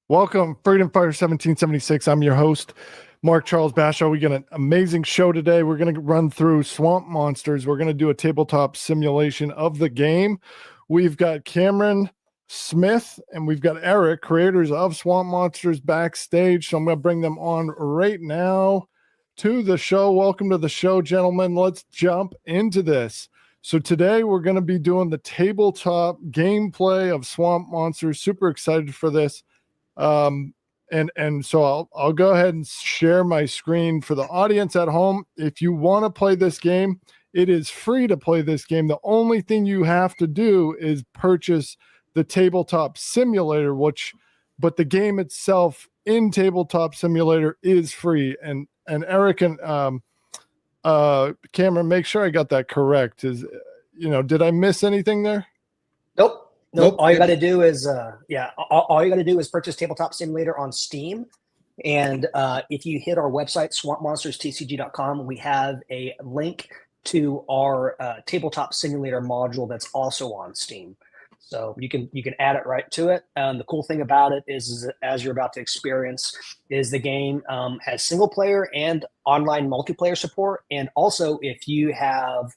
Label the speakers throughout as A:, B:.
A: Welcome, Freedom Fighter 1776. I'm your host, Mark Charles Bashaw. We got an amazing show today. We're going to run through Swamp Monsters. We're going to do a tabletop simulation of the game. We've got Cameron Smith and we've got Eric, creators of Swamp Monsters, backstage. So I'm going to bring them on right now to the show. Welcome to the show, gentlemen. Let's jump into this. So today we're going to be doing the tabletop gameplay of Swamp Monsters. Super excited for this. And so I'll go ahead and share my screen for the audience at home. If you want to play this game, it is free to play this game. The only thing you have to do is purchase the tabletop simulator, but the game itself in tabletop simulator is free. And Eric and Cameron, make sure I got that correct. Did I miss anything there?
B: Nope. All you got to do is, all you got to do is purchase Tabletop Simulator on Steam. And if you hit our website, swampmonsterstcg.com, we have a link to our Tabletop Simulator module that's also on Steam. So you can add it right to it. The cool thing about it is as you're about to experience, is the game has single player and online multiplayer support. And also, if you have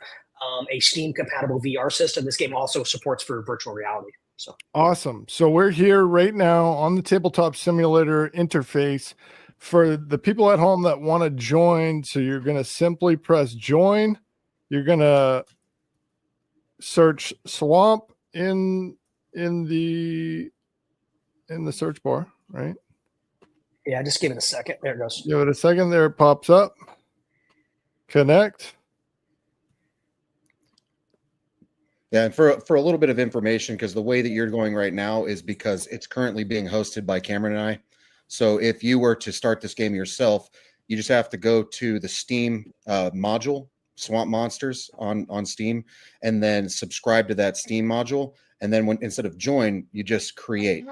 B: a Steam compatible VR system, this game also supports for virtual reality. So
A: awesome. So we're here right now on the tabletop simulator interface for the people at home that want to join. So you're going to simply press join. You're going to search Swamp in the search bar, right?
B: Yeah, just give it a second. There it goes.
A: Give it a second. There it pops up. Connect.
C: Yeah, and for a little bit of information, because the way that you're going right now is because it's currently being hosted by Cameron and I. So if you were to start this game yourself, you just have to go to the Steam module, Swamp Monsters on Steam, and then subscribe to that Steam module. And then instead of join, you just create.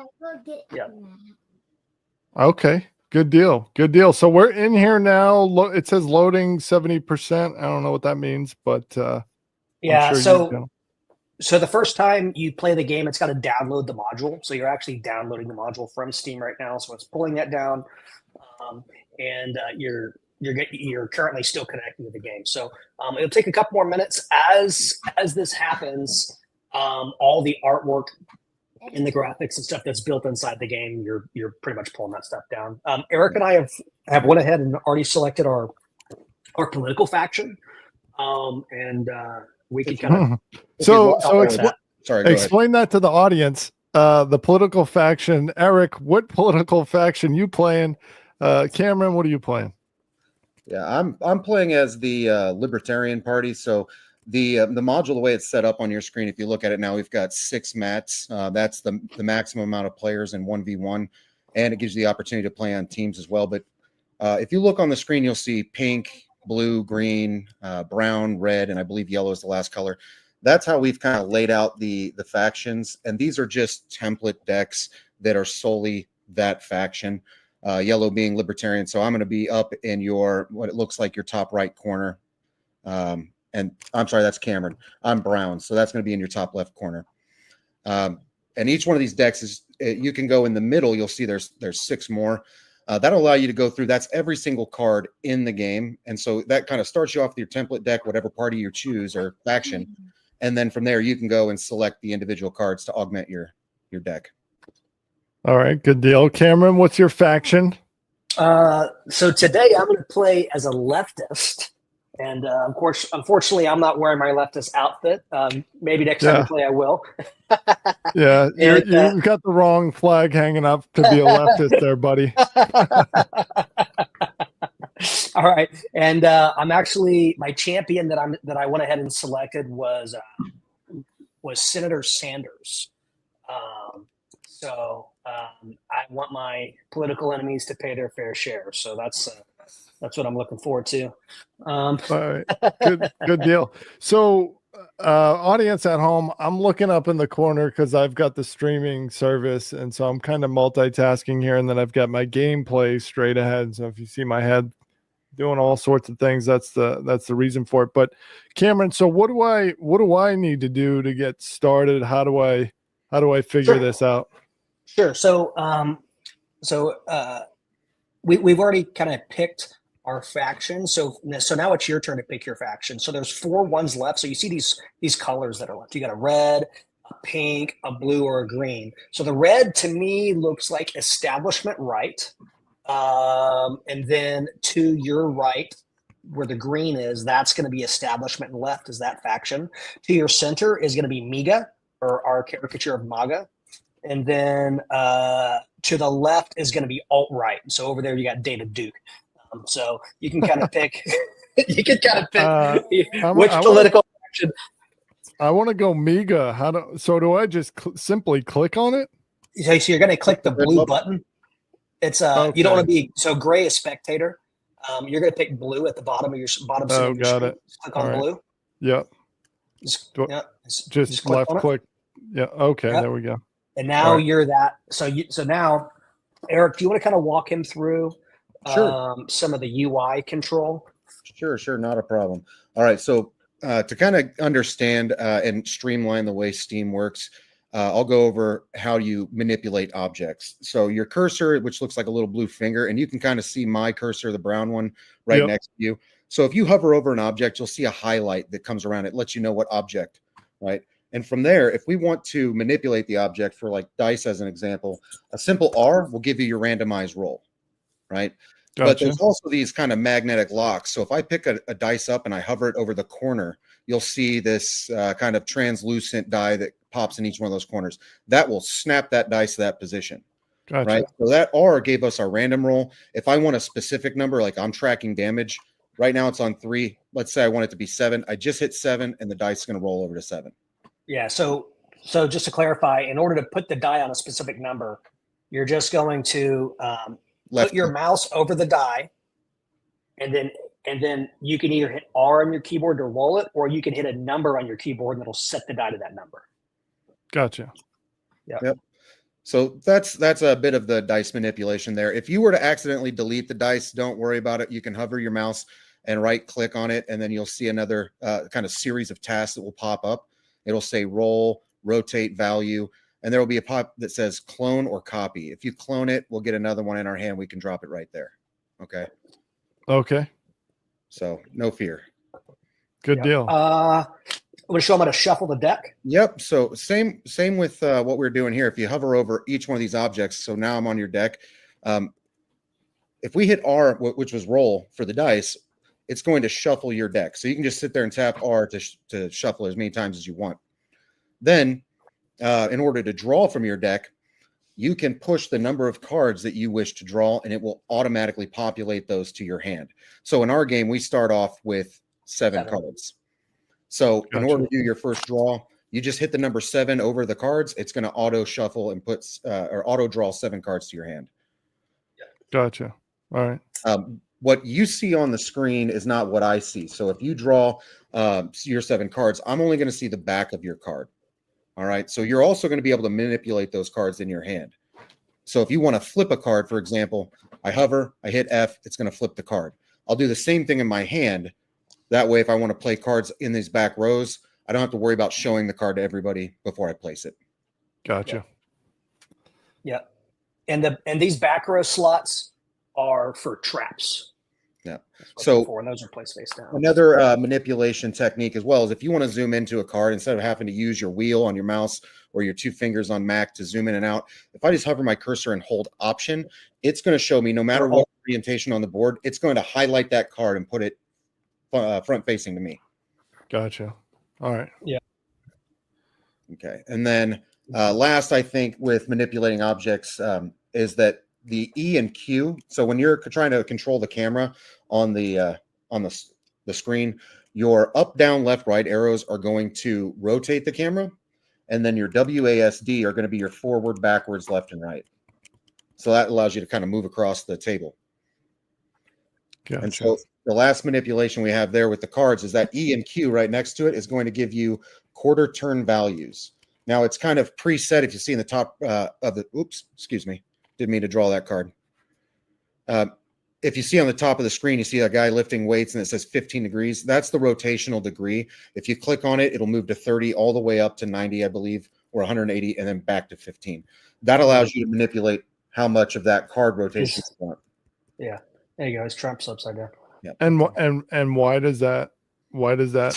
B: Yeah.
A: Okay. Good deal. Good deal. So we're in here now. It says loading 70%. I don't know what that means, but
B: yeah. So the first time you play the game, it's got to download the module. So you're actually downloading the module from Steam right now. So it's pulling that down, and you're currently still connecting to the game. So it'll take a couple more minutes as this happens. All the artwork and the graphics and stuff that's built inside the game, you're pretty much pulling that stuff down. Eric and I have went ahead and already selected our political faction, and we can kind of
A: explain that to the audience. The political faction, Eric, what political faction you playing? Cameron, what are you playing?
C: Yeah, I'm playing as the Libertarian Party. So the module, the way it's set up on your screen, if you look at it now, we've got 6 mats. That's the maximum amount of players in 1v1, and it gives you the opportunity to play on teams as well. But if you look on the screen, you'll see pink, blue, green, brown, red, and I believe yellow is the last color. That's how we've kind of laid out the factions, and these are just template decks that are solely that faction. Yellow being Libertarian, so I'm going to be up in what it looks like your top right corner. And I'm sorry, that's Cameron. I'm brown, so that's going to be in your top left corner. And each one of these decks is you can go in the middle. You'll see there's 6 more. That'll allow you to go through. That's every single card in the game, and so that kind of starts you off with your template deck, whatever party you choose or faction, and then from there you can go and select the individual cards to augment your deck. All
A: right, good deal. Cameron, what's your faction?
B: So today I'm going to play as a leftist, and of course, unfortunately, I'm not wearing my leftist outfit. Maybe next time we play, I will.
A: Yeah, you've got the wrong flag hanging up to be a leftist there, buddy.
B: All right, and I'm actually, my champion that I went ahead and selected was Senator Sanders. So I want my political enemies to pay their fair share. So that's what I'm looking forward to.
A: All right, good deal. So audience at home, I'm looking up in the corner because I've got the streaming service, and so I'm kind of multitasking here, and then I've got my gameplay straight ahead. So if you see my head doing all sorts of things, that's the reason for it. But Cameron, so what do I need to do to get started? How do I figure this out?
B: Sure. So we've already kind of picked our faction. So now it's your turn to pick your faction. So there's 4 ones left. So you see these colors that are left. You got a red, a pink, a blue, or a green. So the red to me looks like establishment right. And then to your right, where the green is, that's going to be establishment, and left is that faction. To your center is going to be MIGA, or our caricature of MAGA. And then to the left is going to be alt-right. So over there you got David Duke. So you can kind of pick. You can kind of pick which political faction.
A: I want to go MIGA. Do I just simply click on it?
B: So you're going to click the blue button. It's okay. You don't want to be gray is spectator. You're going to pick blue at the bottom of your bottom.
A: Oh, got it.
B: Just click on blue.
A: Yep. Just left click. Yeah. Okay. Yep. There we go.
B: And now you're that. So now, Eric, do you want to kind of walk him through some of the UI control?
C: Sure. Not a problem. All right. So to kind of understand and streamline the way Steam works, I'll go over how you manipulate objects. So your cursor, which looks like a little blue finger, and you can kind of see my cursor, the brown one, right next to you. So if you hover over an object, you'll see a highlight that comes around. It lets you know what object, right? And from there, if we want to manipulate the object for like dice as an example, a simple R will give you your randomized roll, right? Gotcha. But there's also these kind of magnetic locks. So if I pick a dice up and I hover it over the corner, you'll see this kind of translucent die that pops in each one of those corners. That will snap that dice to that position. Gotcha. Right? So that R gave us our random roll. If I want a specific number, like I'm tracking damage, right now it's on 3. Let's say I want it to be 7. I just hit 7 and the dice is going to roll over to 7.
B: Yeah. So just to clarify, in order to put the die on a specific number, you're just going to put your mouse over the die, and then you can either hit R on your keyboard to roll it, or you can hit a number on your keyboard and it'll set the die to that number.
A: Gotcha.
C: Yep. So that's a bit of the dice manipulation there. If you were to accidentally delete the dice, don't worry about it. You can hover your mouse and right click on it, and then you'll see another kind of series of tasks that will pop up. It'll say roll, rotate, value, and there will be a pop that says clone or copy. If you clone it, we'll get another one in our hand. We can drop it right there. Okay. So no fear.
A: Good deal.
B: I'm going to show them how to shuffle the deck.
C: Yep. So same with what we're doing here. If you hover over each one of these objects, so now I'm on your deck. If we hit R, which was roll for the dice, it's going to shuffle your deck. So you can just sit there and tap R to shuffle as many times as you want. Then, in order to draw from your deck, you can push the number of cards that you wish to draw, and it will automatically populate those to your hand. So in our game, we start off with 7 cards. So in order to do your first draw, you just hit the number 7 over the cards. It's going to auto shuffle and or auto draw 7 cards to your hand.
A: Gotcha. All right.
C: What you see on the screen is not what I see. So if you draw your 7 cards, I'm only going to see the back of your card. All right. So you're also going to be able to manipulate those cards in your hand. So if you want to flip a card, for example, I hover, I hit F, it's going to flip the card. I'll do the same thing in my hand. That way, if I want to play cards in these back rows, I don't have to worry about showing the card to everybody before I place it.
A: Gotcha.
B: Yeah. And these back row slots are for traps.
C: Yeah. So
B: and those are placed face down.
C: Another manipulation technique as well is if you want to zoom into a card, instead of having to use your wheel on your mouse or your 2 fingers on Mac to zoom in and out, if I just hover my cursor and hold Option, it's going to show me no matter what orientation on the board, it's going to highlight that card and put it front facing to me.
A: Gotcha. All right.
B: Yeah.
C: Okay. And then last, I think with manipulating objects is that the E and Q. So when you're trying to control the camera on the screen, your up, down, left, right arrows are going to rotate the camera, and then your WASD are going to be your forward, backwards, left, and right. So that allows you to kind of move across the table.
A: Gotcha.
C: And so the last manipulation we have there with the cards is that E and Q right next to it is going to give you quarter turn values. Now it's kind of preset. If you see in the top of the, oops, excuse me. Didn't mean to draw that card. If you see on the top of the screen, you see a guy lifting weights and it says 15 degrees. That's the rotational degree. If you click on it, it'll move to 30 all the way up to 90, I believe, or 180, and then back to 15. That allows you to manipulate how much of that card rotation you want.
B: Yeah, there you go. His Trump's upside down.
C: Yeah.
A: And why does that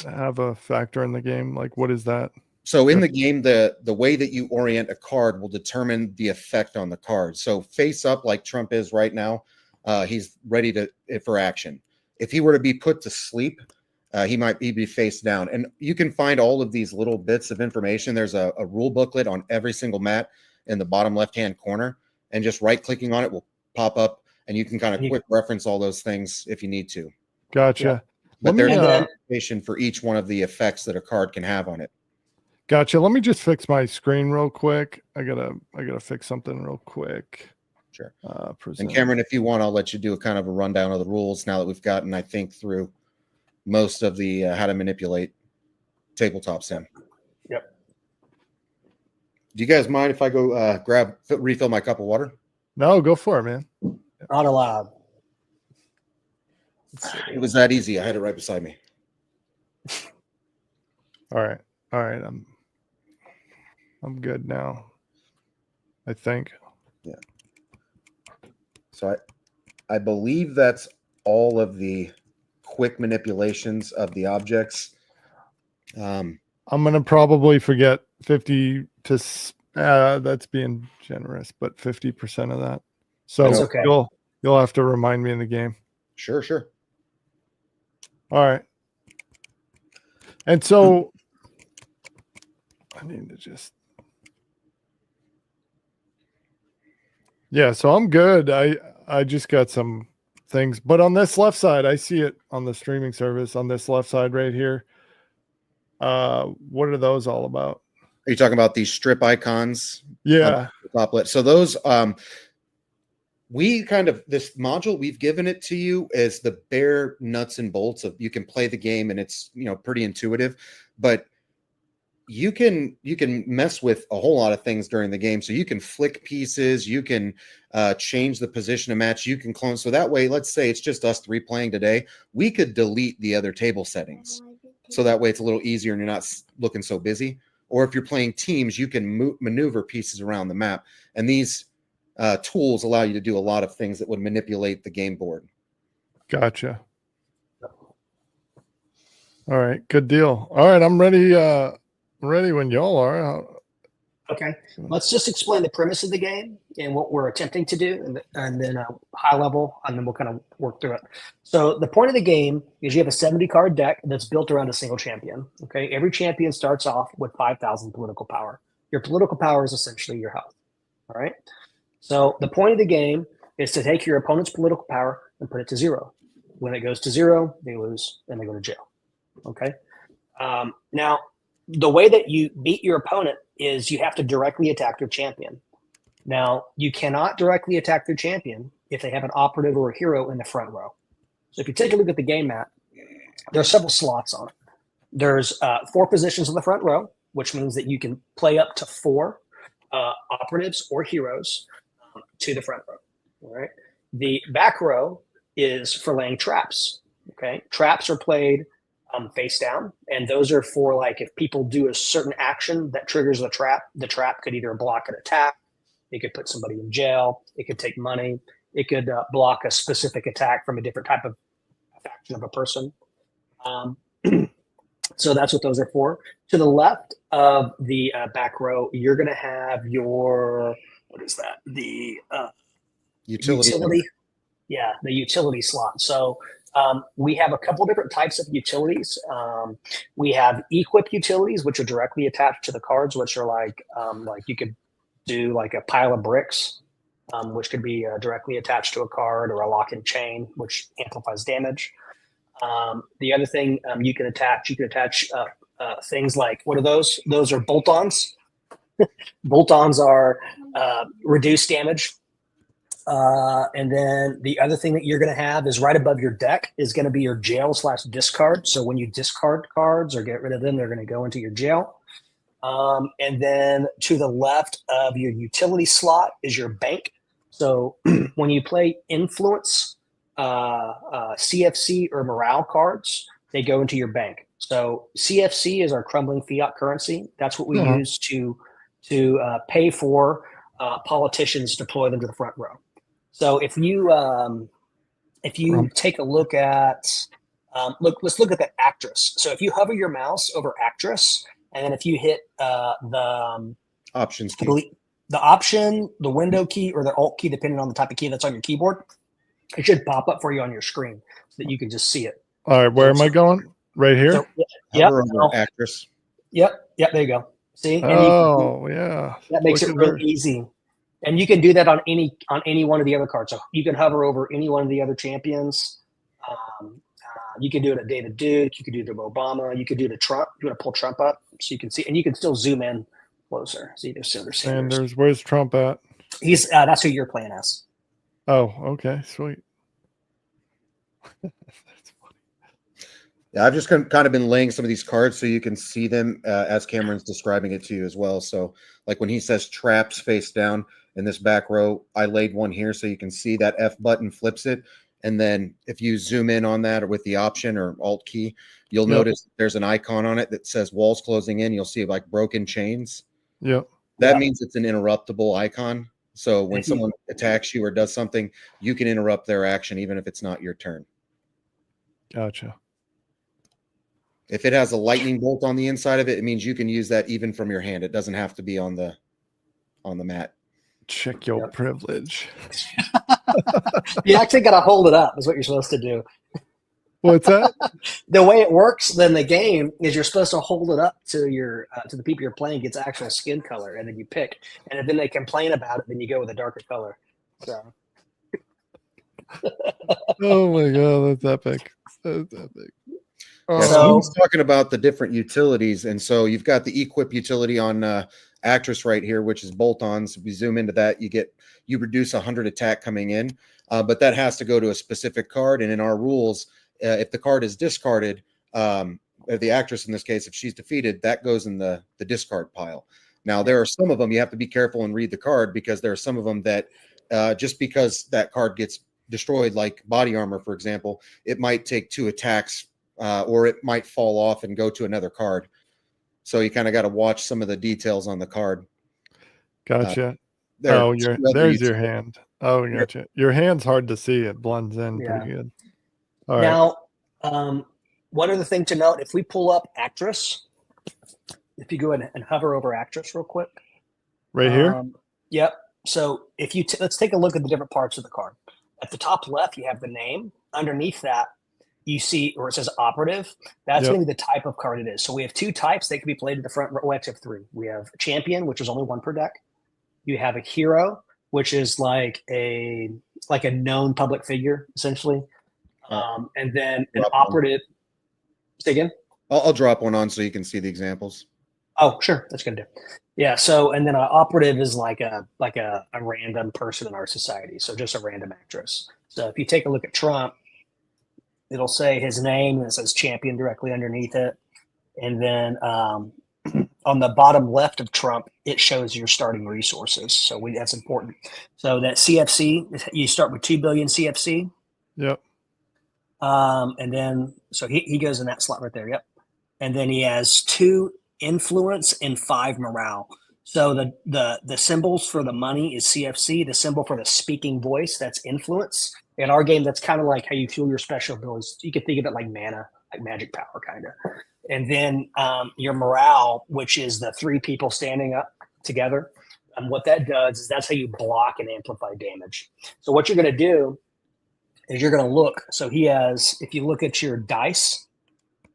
A: have a factor in the game? Like, what is that?
C: So in the game, the way that you orient a card will determine the effect on the card. So face up, like Trump is right now, he's ready for action. If he were to be put to sleep, he'd be face down. And you can find all of these little bits of information. There's a rule booklet on every single mat in the bottom left-hand corner, and just right-clicking on it will pop up, and you can kind of quick reference all those things if you need to.
A: Gotcha. Yeah.
C: But there's an information for each one of the effects that a card can have on it.
A: Gotcha. Let me just fix my screen real quick. I gotta fix something real quick.
C: Sure. And Cameron, if you want, I'll let you do a kind of a rundown of the rules now that we've gotten, I think, through most of the how to manipulate tabletop sim.
B: Yep.
C: Do you guys mind if I go refill my cup of water?
A: No, go for it, man.
B: Not allowed.
C: It was that easy. I had it right beside me.
A: All right. I'm good now, I think.
C: Yeah. So I believe that's all of the quick manipulations of the objects.
A: I'm gonna probably forget 50 to that's being generous, but 50% of that. So
B: okay.
A: You'll have to remind me in the game.
C: Sure.
A: All right. And so I need to just so I'm good. I just got some things, but on this left side, I see it on the streaming service on this left side right here. What are those all about?
C: Are you talking about these strip icons?
A: Yeah.
C: Top left. So those this module, we've given it to you as the bare nuts and bolts of, you can play the game and it's, pretty intuitive, but you can mess with a whole lot of things during the game. So you can flick pieces, you can change the position of match, you can clone. So that way, let's say it's just us three playing today, we could delete the other table settings. So that way it's a little easier and you're not looking so busy. Or if you're playing teams, you can maneuver pieces around the map. And these tools allow you to do a lot of things that would manipulate the game board.
A: Gotcha. All right, good deal. All right, I'm ready. Ready when y'all are.
B: Okay, let's just explain the premise of the game and what we're attempting to do, and then high level, and then we'll kind of work through it. So the point of the game is you have a 70 card deck that's built around a single champion. Okay, every champion starts off with 5,000 political power. Your political power is essentially your health. All right. So the point of the game is to take your opponent's political power and put it to 0. When it goes to 0, they lose and they go to jail. Okay. Now, the way that you beat your opponent is you have to directly attack their champion. Now, you cannot directly attack their champion if they have an operative or a hero in the front row. So if you take a look at the game map, there are several slots on it. There's 4 positions in the front row, which means that you can play up to 4 operatives or heroes to the front row. All right. The back row is for laying traps. Okay. Traps are played face down, and those are for, like, if people do a certain action that triggers the trap could either block an attack, it could put somebody in jail, it could take money, it could block a specific attack from a different type of faction of a person. So that's what those are for. To the left of the back row, you're going to have your, what is that? The utility. Yeah, the utility slot. So we have a couple different types of utilities. We have equip utilities, which are directly attached to the cards, which are like you could do like a pile of bricks, which could be directly attached to a card, or a lock and chain, which amplifies damage. The other thing you can attach things like, what are those? Those are bolt-ons. Bolt-ons are reduced damage. And then the other thing that you're going to have is right above your deck is going to be your jail/discard. So when you discard cards or get rid of them, they're going to go into your jail. And then to the left of your utility slot is your bank. So when you play influence, CFC or morale cards, they go into your bank. So CFC is our crumbling fiat currency. That's what we use to pay for politicians deploy them to the front row. So if you take a look at let's look at the actress. So if you hover your mouse over actress, and then if you hit the
C: options key,
B: the option, the window key, or the alt key, depending on the type of key that's on your keyboard, it should pop up for you on your screen so that you can just see it.
A: All right, where am I going? Right here?
B: So,
C: hover over actress.
B: Yep, there you go. See?
A: Oh, yeah.
B: That makes it real easy. And you can do that on any one of the other cards. So you can hover over any one of the other champions. You can do it at David Duke. You can do it to Obama. You can do it to Trump. You want to pull Trump up so you can see, and you can still zoom in closer. See, there's Sanders.
A: Where's Trump at?
B: He's that's who you're playing as.
A: Oh, okay, sweet. That's funny.
C: Yeah, I've just kind of been laying some of these cards so you can see them as Cameron's describing it to you as well. So, like when he says traps face down in this back row, I laid one here so you can see that F button flips it. And then if you zoom in on that or with the option or alt key, you'll notice there's an icon on it that says walls closing in. You'll see like broken chains.
A: Yep.
C: That means it's an interruptible icon. So when someone attacks you or does something, you can interrupt their action even if it's not your turn.
A: Gotcha.
C: If it has a lightning bolt on the inside of it, it means you can use that even from your hand. It doesn't have to be on the mat.
A: Check your privilege.
B: You actually got to hold it up is what you're supposed to do.
A: What's that?
B: The way it works then the game is you're supposed to hold it up to your to the people you're playing gets actual skin color, and then you pick, and then they complain about it, then you go with a darker color. So
A: Oh my god, that's epic. That's epic.
C: Yeah, so he's talking about the different utilities, and so you've got the equip utility on actress right here, which is bolt-ons. If we zoom into that, you reduce 100 attack coming in, but that has to go to a specific card. And in our rules, if the card is discarded, the actress in this case, if she's defeated, that goes in the discard pile. Now there are some of them you have to be careful and read the card, because there are some of them that just because that card gets destroyed, like body armor, for example, it might take 2 attacks, or it might fall off and go to another card. So you kind of got to watch some of the details on the card.
A: Gotcha. There's your hand. Oh, gotcha. Your hand's hard to see. It blends in pretty good. All right.
B: Now, one other thing to note, if we pull up actress, if you go ahead and hover over actress real quick.
A: Right here?
B: Yep. So if you let's take a look at the different parts of the card. At the top left, you have the name. Underneath that, you see where it says operative. That's going to be the type of card it is. So we have 2 types. They can be played in the front row. We actually have 3. We have champion, which is only 1 per deck. You have a hero, which is like a known public figure, essentially. And then an operative. Say again?
C: I'll drop one on so you can see the examples.
B: Oh, sure. That's going to do. Yeah. So, and then an operative is like a random person in our society. So just a random actress. So if you take a look at Trump, it'll say his name, and it says champion directly underneath it. And then on the bottom left of Trump, it shows your starting resources. So that's important. So that CFC, you start with 2 billion CFC.
A: Yep.
B: And then, so he goes in that slot right there. Yep. And then he has 2 influence and 5 morale. So the symbols for the money is CFC. The symbol for the speaking voice, that's influence. In our game, that's kind of like how you fuel your special abilities. You can think of it like mana, like magic power, kind of. And then your morale, which is the 3 people standing up together. And what that does is that's how you block and amplify damage. So what you're going to do is you're going to look. So he has, if you look at your dice,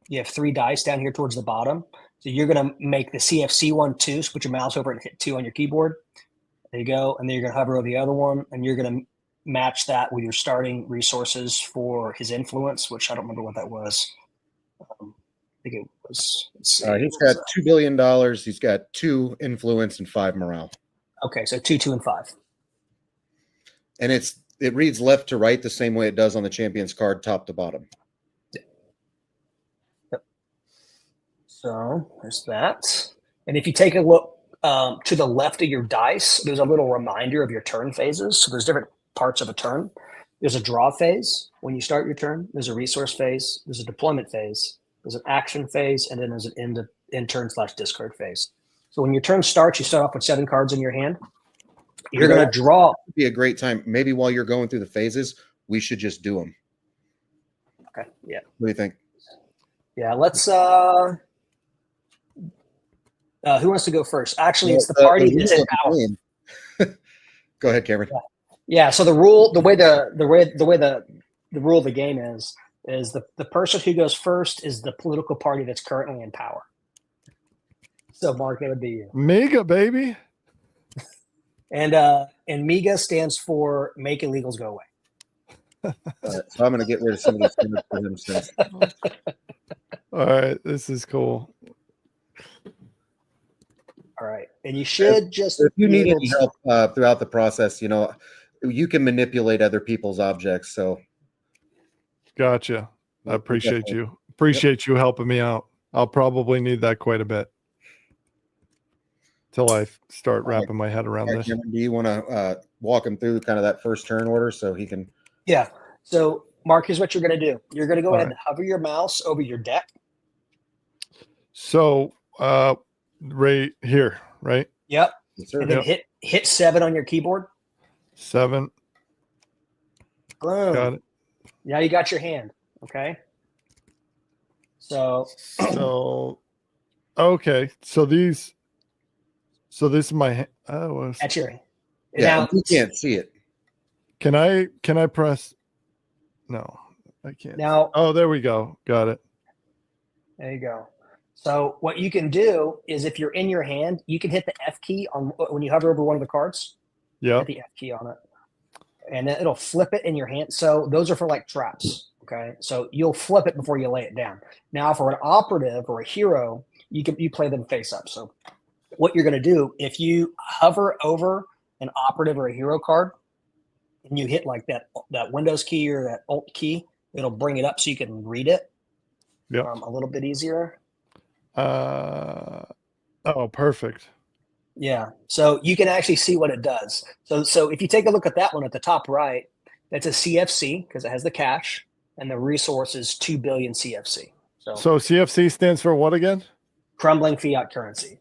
B: you have 3 dice down here towards the bottom. So you're going to make the CFC one 2. So put your mouse over it and hit 2 on your keyboard. There you go. And then you're going to hover over the other one, and you're going to match that with your starting resources for his influence, which I don't remember what that was. I think it was.
C: He's got $2 billion. He's got 2 influence and 5 morale.
B: Okay, so 2, 2, and 5.
C: And it reads left to right the same way it does on the champion's card, top to bottom.
B: Yep. So there's that. And if you take a look to the left of your dice, there's a little reminder of your turn phases. So there's different parts of a turn. There's a draw phase when you start your turn. There's a resource phase. There's a deployment phase. There's an action phase, and then there's an end turn / discard phase. So when your turn starts, you start off with 7 cards in your hand. You're going to draw.
C: It'd be a great time. Maybe while you're going through the phases, we should just do them.
B: Okay. Yeah.
C: What do you think?
B: Yeah. Let's. Who wants to go first? Actually, it's the party that's in power.
C: Go ahead, Cameron.
B: Yeah. So the rule, the way the rule of the game is the person who goes first is the political party that's currently in power. So Mark, it would be you.
A: MIGA, baby.
B: And MIGA stands for Make Illegals Go Away.
C: So I'm going to get rid of some of these.
A: All right, this is cool.
B: All right, and you should just.
C: If you need any help throughout the process, you can manipulate other people's objects. So,
A: gotcha. I appreciate you. Appreciate you helping me out. I'll probably need that quite a bit till I start wrapping my head around this.
C: Cameron, do you want to walk him through kind of that first turn order so he can?
B: Yeah. So, Mark, here's what you're going to do. You're going to go ahead and hover your mouse over your deck.
A: So, right here, right?
B: Yep.
C: Yes, sir.
B: And then hit 7 on your keyboard.
A: 7.
B: Boom.
A: Got it.
B: Now you got your hand. Okay. So okay. So this is my that's your.
C: Yeah,
B: now,
C: you can't see it.
A: Can I press? No, I can't.
B: Now,
A: oh, there we go. Got it.
B: There you go. So what you can do is if you're in your hand, you can hit the F key on when you hover over one of the cards.
A: Yeah.
B: Hit the F key on it, and then it'll flip it in your hand. So those are for like traps. Okay. So you'll flip it before you lay it down. Now for an operative or a hero, you play them face up. So what you're going to do, if you hover over an operative or a hero card and you hit like that Windows key or that Alt key, it'll bring it up so you can read it.
A: Yeah.
B: A little bit easier.
A: Oh, perfect.
B: Yeah. So you can actually see what it does. So if you take a look at that one at the top right, that's a CFC because it has the cash and the resource is 2 billion CFC.
A: So CFC stands for what again?
B: Crumbling fiat currency.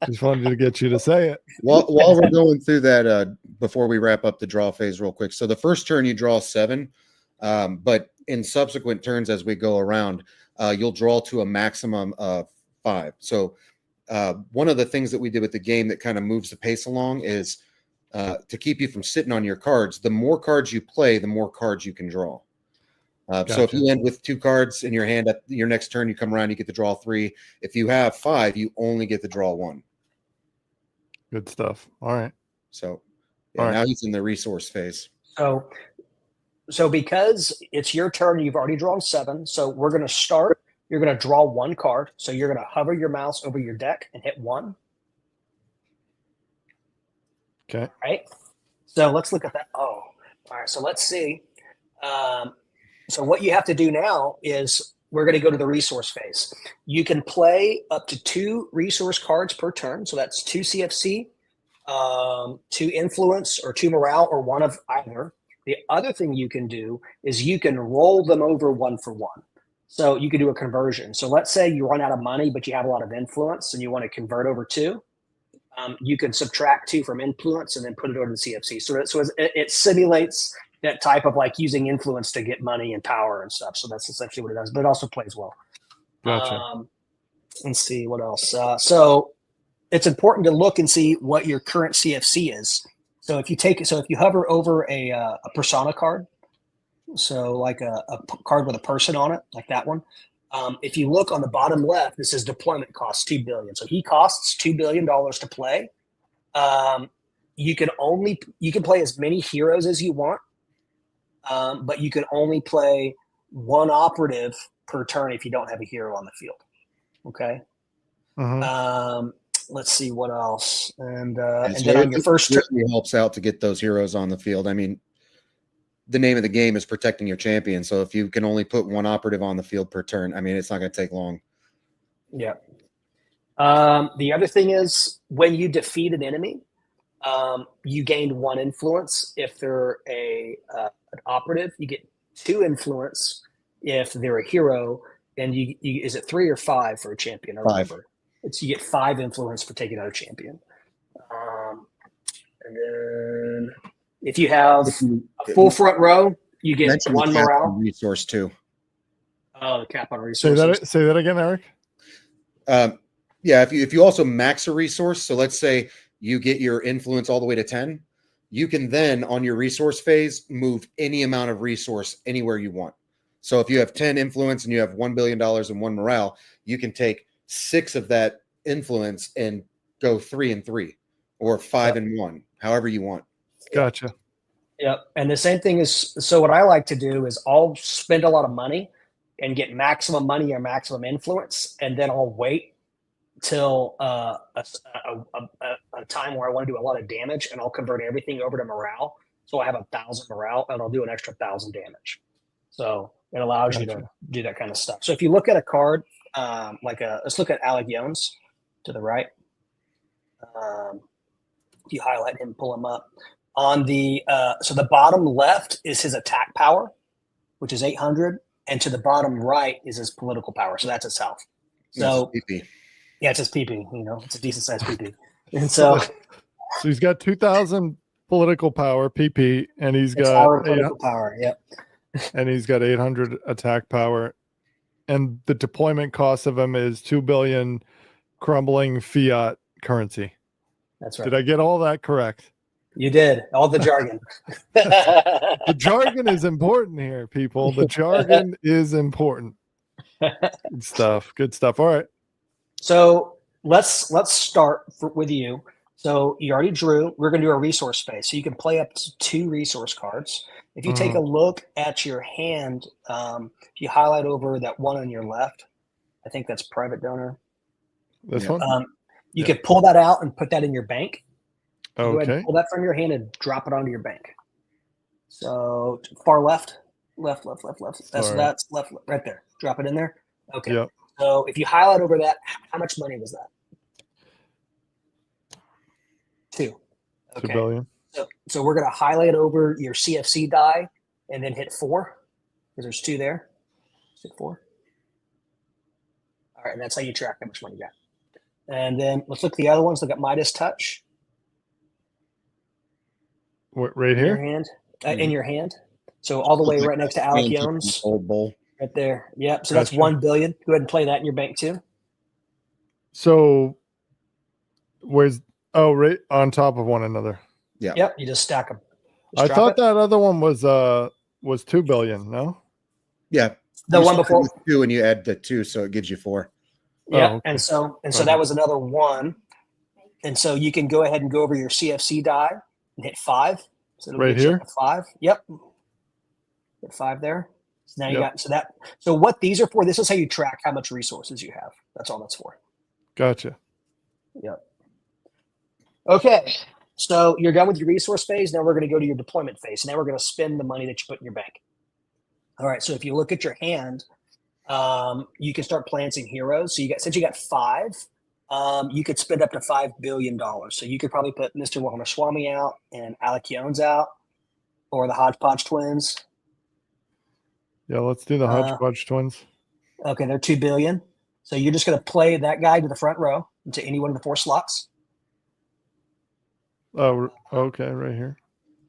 A: Just wanted to get you to say it.
C: While we're going through that, before we wrap up the draw phase real quick. So the first turn you draw 7, but in subsequent turns as we go around, you'll draw to a maximum of 5. So one of the things that we did with the game that kind of moves the pace along is to keep you from sitting on your cards. The more cards you play, the more cards you can draw. Gotcha. So if you end with 2 cards in your hand at your next turn, you come around, you get to draw 3. If you have 5, you only get to draw 1.
A: Good stuff. All right.
C: So now he's in the resource phase.
B: So because it's your turn, you've already drawn 7. So we're going to start. You're going to draw 1 card. So you're going to hover your mouse over your deck and hit 1.
A: Okay.
B: All right. So let's look at that. Oh, all right. So let's see. So what you have to do now is we're going to go to the resource phase. You can play up to 2 resource cards per turn. So that's 2 CFC, 2 influence, or 2 morale, or 1 of either. The other thing you can do is you can roll them over 1 for 1. So you can do a conversion. So let's say you run out of money, but you have a lot of influence and you want to convert over 2. You can subtract 2 from influence and then put it over to CFC. So it simulates that type of like using influence to get money and power and stuff. So that's essentially what it does, but it also plays well.
A: Gotcha.
B: Let's see what else. So it's important to look and see what your current CFC is. So if you hover over a persona card, so like a card with a person on it, like that one. If you look on the bottom left, this says deployment costs $2 billion. So he costs $2 billion to play. You can play as many heroes as you want, but you can only play 1 operative per turn if you don't have a hero on the field. Okay.
A: Mm-hmm.
B: Let's see what else. And then on your first turn,
C: it helps out to get those heroes on the field. I mean, the name of the game is protecting your champion. So if you can only put 1 operative on the field per turn, I mean, it's not going to take long.
B: Yeah. The other thing is when you defeat an enemy, you gained 1 influence. If they're an operative, you get 2 influence. If they're a hero, and you is it 3 or 5 for a champion? I
C: 5.
B: remember. You get 5 influence for taking out a champion. And then if you have a full front row, you get
C: Mention
B: one
C: the cap
B: morale.
C: on resource too.
B: Oh, the cap on resources.
A: Say that again, Eric.
C: Yeah, if you also max a resource, so let's say you get your influence all the way to 10, you can then on your resource phase move any amount of resource anywhere you want. So if you have 10 influence and you have $1 billion and 1 morale, you can take 6 of that influence and go 3 and 3 or 5 and 1, however you want.
A: Gotcha.
B: Yep. And the same thing is, so what I like to do is I'll spend a lot of money and get maximum money or maximum influence, and then I'll wait till a time where I want to do a lot of damage, and I'll convert everything over to morale. So I have 1,000 morale, and I'll do an extra 1,000 damage. So it allows you to do that kind of stuff. So if you look at a card, let's look at Alec Jones to the right. If you highlight him, pull him up. On the so the bottom left is his attack power, which is 800, and to the bottom right is his political power. So that's his health. So yeah, it's his PP. You know, it's a decent sized PP. And so
A: he's got 2,000 political power PP, and he's got
B: political power. Yep.
A: And he's got 800 attack power, and the deployment cost of him is 2 billion crumbling fiat currency.
B: That's right.
A: Did I get all that correct?
B: You did. All the jargon.
A: The jargon is important here, people. The jargon is important. Good stuff. Good stuff. All right.
B: So let's start with you. So you already drew. We're going to do a resource phase. So you can play up to 2 resource cards. If you take a look at your hand, if you highlight over that one on your left, I think that's private donor.
A: This one?
B: You could pull that out and put that in your bank.
A: Okay.
B: Go ahead and pull that from your hand and drop it onto your bank. So far left. That's left, right there. Drop it in there. Okay.
A: Yep.
B: So if you highlight over that, how much money was that? 2. Okay.
A: 2 billion.
B: So we're going to highlight over your CFC die and then hit 4 because there's 2 there. Hit 4. All right, and that's how you track how much money you got. And then let's look at the other ones. Look at Midas Touch.
A: What, right here?
B: In your hand. In your hand. So all the way right next to Alec Jones.
C: Old bull.
B: Right there. Yep. So that's 1 billion. Go ahead and play that in your bank too.
A: So where's right on top of one another?
C: Yeah.
B: Yep. You just stack them.
A: I thought that other one was 2 billion. No.
C: Yeah.
B: The one before
C: 2, and you add the 2, so it gives you 4.
B: Yeah.
A: Okay.
B: And so that was another 1. And so you can go ahead and go over your CFC die and hit 5. So it'll
A: right here.
B: 5. Yep. Hit 5 there. So now you got so what these are for, this is how you track how much resources you have. That's all that's for.
A: Gotcha.
B: Yep. Okay. So you're done with your resource phase. Now we're going to go to your deployment phase. Now we're going to spend the money that you put in your bank. All right. So if you look at your hand, you can start planting heroes. So since you got 5, you could spend up to $5 billion. So you could probably put Mr. Swami out and Alec Jones out, or the Hodgepodge twins.
A: Yeah, let's do the Hodgepodge twins.
B: Okay, they're 2 billion. So you're just going to play that guy to the front row into any one of the 4 slots.
A: Oh, okay, right here.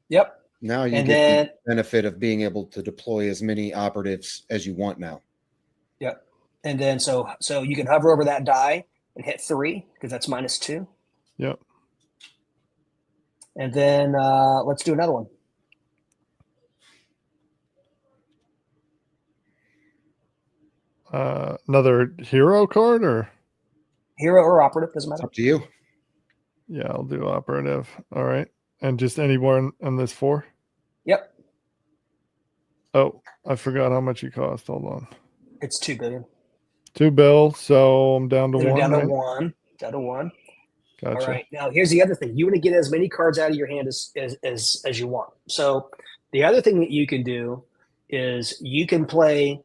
B: Yep.
C: Now you get the benefit of being able to deploy as many operatives as you want now.
B: Yep. And then so you can hover over that die and hit 3 because that's -2.
A: Yep.
B: And then let's do another one.
A: Another hero card or
B: hero or operative, doesn't matter.
C: Up to you.
A: Yeah, I'll do operative. All right. And just anywhere in this 4?
B: Yep.
A: Oh, I forgot how much he cost. Hold on.
B: It's 2 billion.
A: 2 bill. So I'm down to 1.
B: Down to
A: right?
B: 1. Down to 1.
A: Gotcha.
B: All right. Now here's the other thing. You want to get as many cards out of your hand as you want. So the other thing that you can do is you can play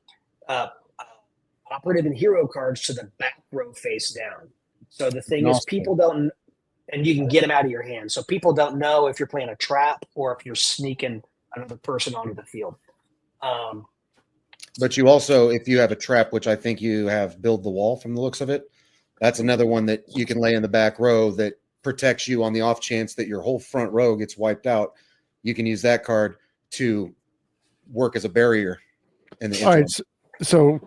B: operative and hero cards to the back row face down. So the thing is, people don't, and you can get them out of your hand. So people don't know if you're playing a trap or if you're sneaking another person onto the field.
C: But you also, if you have a trap, which I think you have, build the wall from the looks of it, that's another one that you can lay in the back row that protects you on the off chance that your whole front row gets wiped out. You can use that card to work as a barrier in the interim.
A: All right. So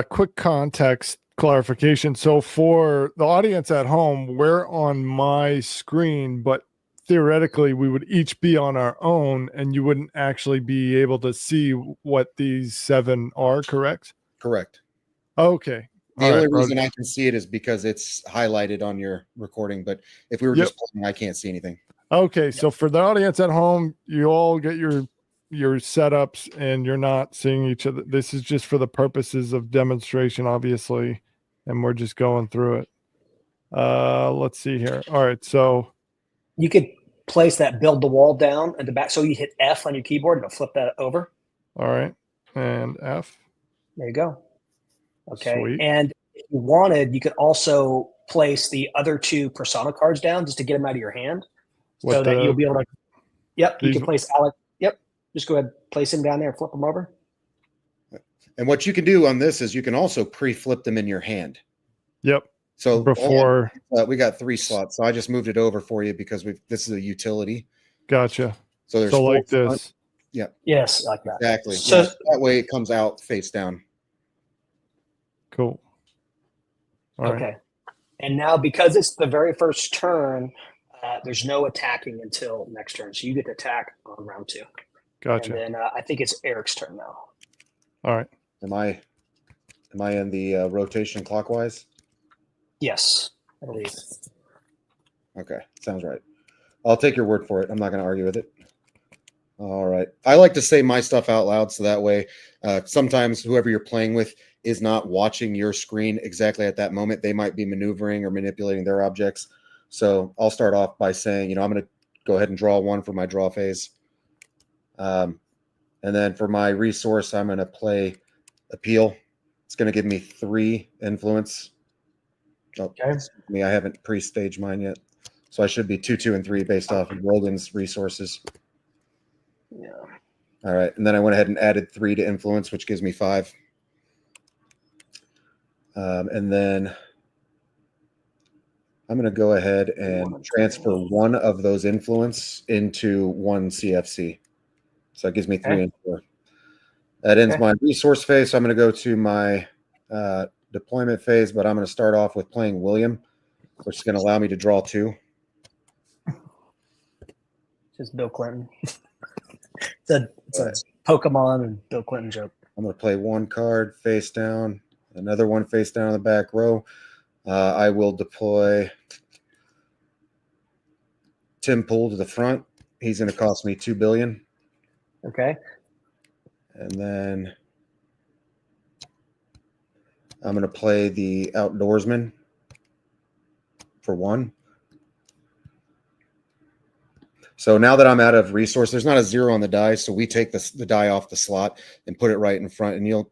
A: quick context clarification. So for the audience at home, we're on my screen, but theoretically we would each be on our own and you wouldn't actually be able to see what these 7 are, correct?
C: Correct.
A: Okay.
C: The only reason I can see it is because it's highlighted on your recording, but if we were just playing, I can't see anything.
A: Okay, so for the audience at home, you all get your setups and you're not seeing each other. This is just for the purposes of demonstration, obviously, and we're just going through it. Let's see here. All right, so
B: you could place that build the wall down at the back. So you hit F on your keyboard and it'll flip that over.
A: All right, and F.
B: There you go. Okay.
A: Sweet.
B: And if you wanted, you could also place the other 2 persona cards down just to get them out of your hand. So that you'll be able to, you can place Alec. Yep. Just go ahead, place him down there and flip them over.
C: And what you can do on this is you can also pre-flip them in your hand.
A: Yep.
C: So
A: before
C: we got 3 slots. So I just moved it over for you because this is a utility.
A: Gotcha.
C: So there's
A: like this.
C: Yeah.
B: Yes, like that.
C: Exactly.
B: So
C: that way it comes out face down.
A: Cool. All
B: okay.
A: Right.
B: And now because it's the very first turn, there's no attacking until next turn. So you get to attack on round 2.
A: Gotcha.
B: And then I think it's Eric's turn now.
A: All right.
C: Am I in the rotation clockwise?
B: Yes, I believe.
C: Okay, sounds right. I'll take your word for it. I'm not going to argue with it. All right. I like to say my stuff out loud so that way sometimes whoever you're playing with is not watching your screen exactly at that moment. They might be maneuvering or manipulating their objects. So I'll start off by saying, I'm going to go ahead and draw 1 for my draw phase. And then for my resource, I'm going to play Appeal. It's going to give me 3 influence. Oh,
B: okay.
C: I haven't pre-staged mine yet. So I should be 2, 2, and 3 based off of Logan's resources.
B: Yeah.
C: All right. And then I went ahead and added 3 to influence, which gives me 5. And then I'm going to go ahead and transfer 1 of those influence into 1 CFC. So that gives me 3 and 4. That ends my resource phase. So I'm going to go to my deployment phase, but I'm going to start off with playing William, which is going to allow me to draw 2.
B: Just Bill Clinton. it's a Pokemon and Bill Clinton joke.
C: I'm going to play 1 card face down, another 1 face down in the back row. I will deploy Tim Pool to the front. He's going to cost me 2 billion.
B: Okay.
C: And then I'm going to play the Outdoorsman for 1. So now that I'm out of resource, there's not a 0 on the die. So we take the die off the slot and put it right in front, and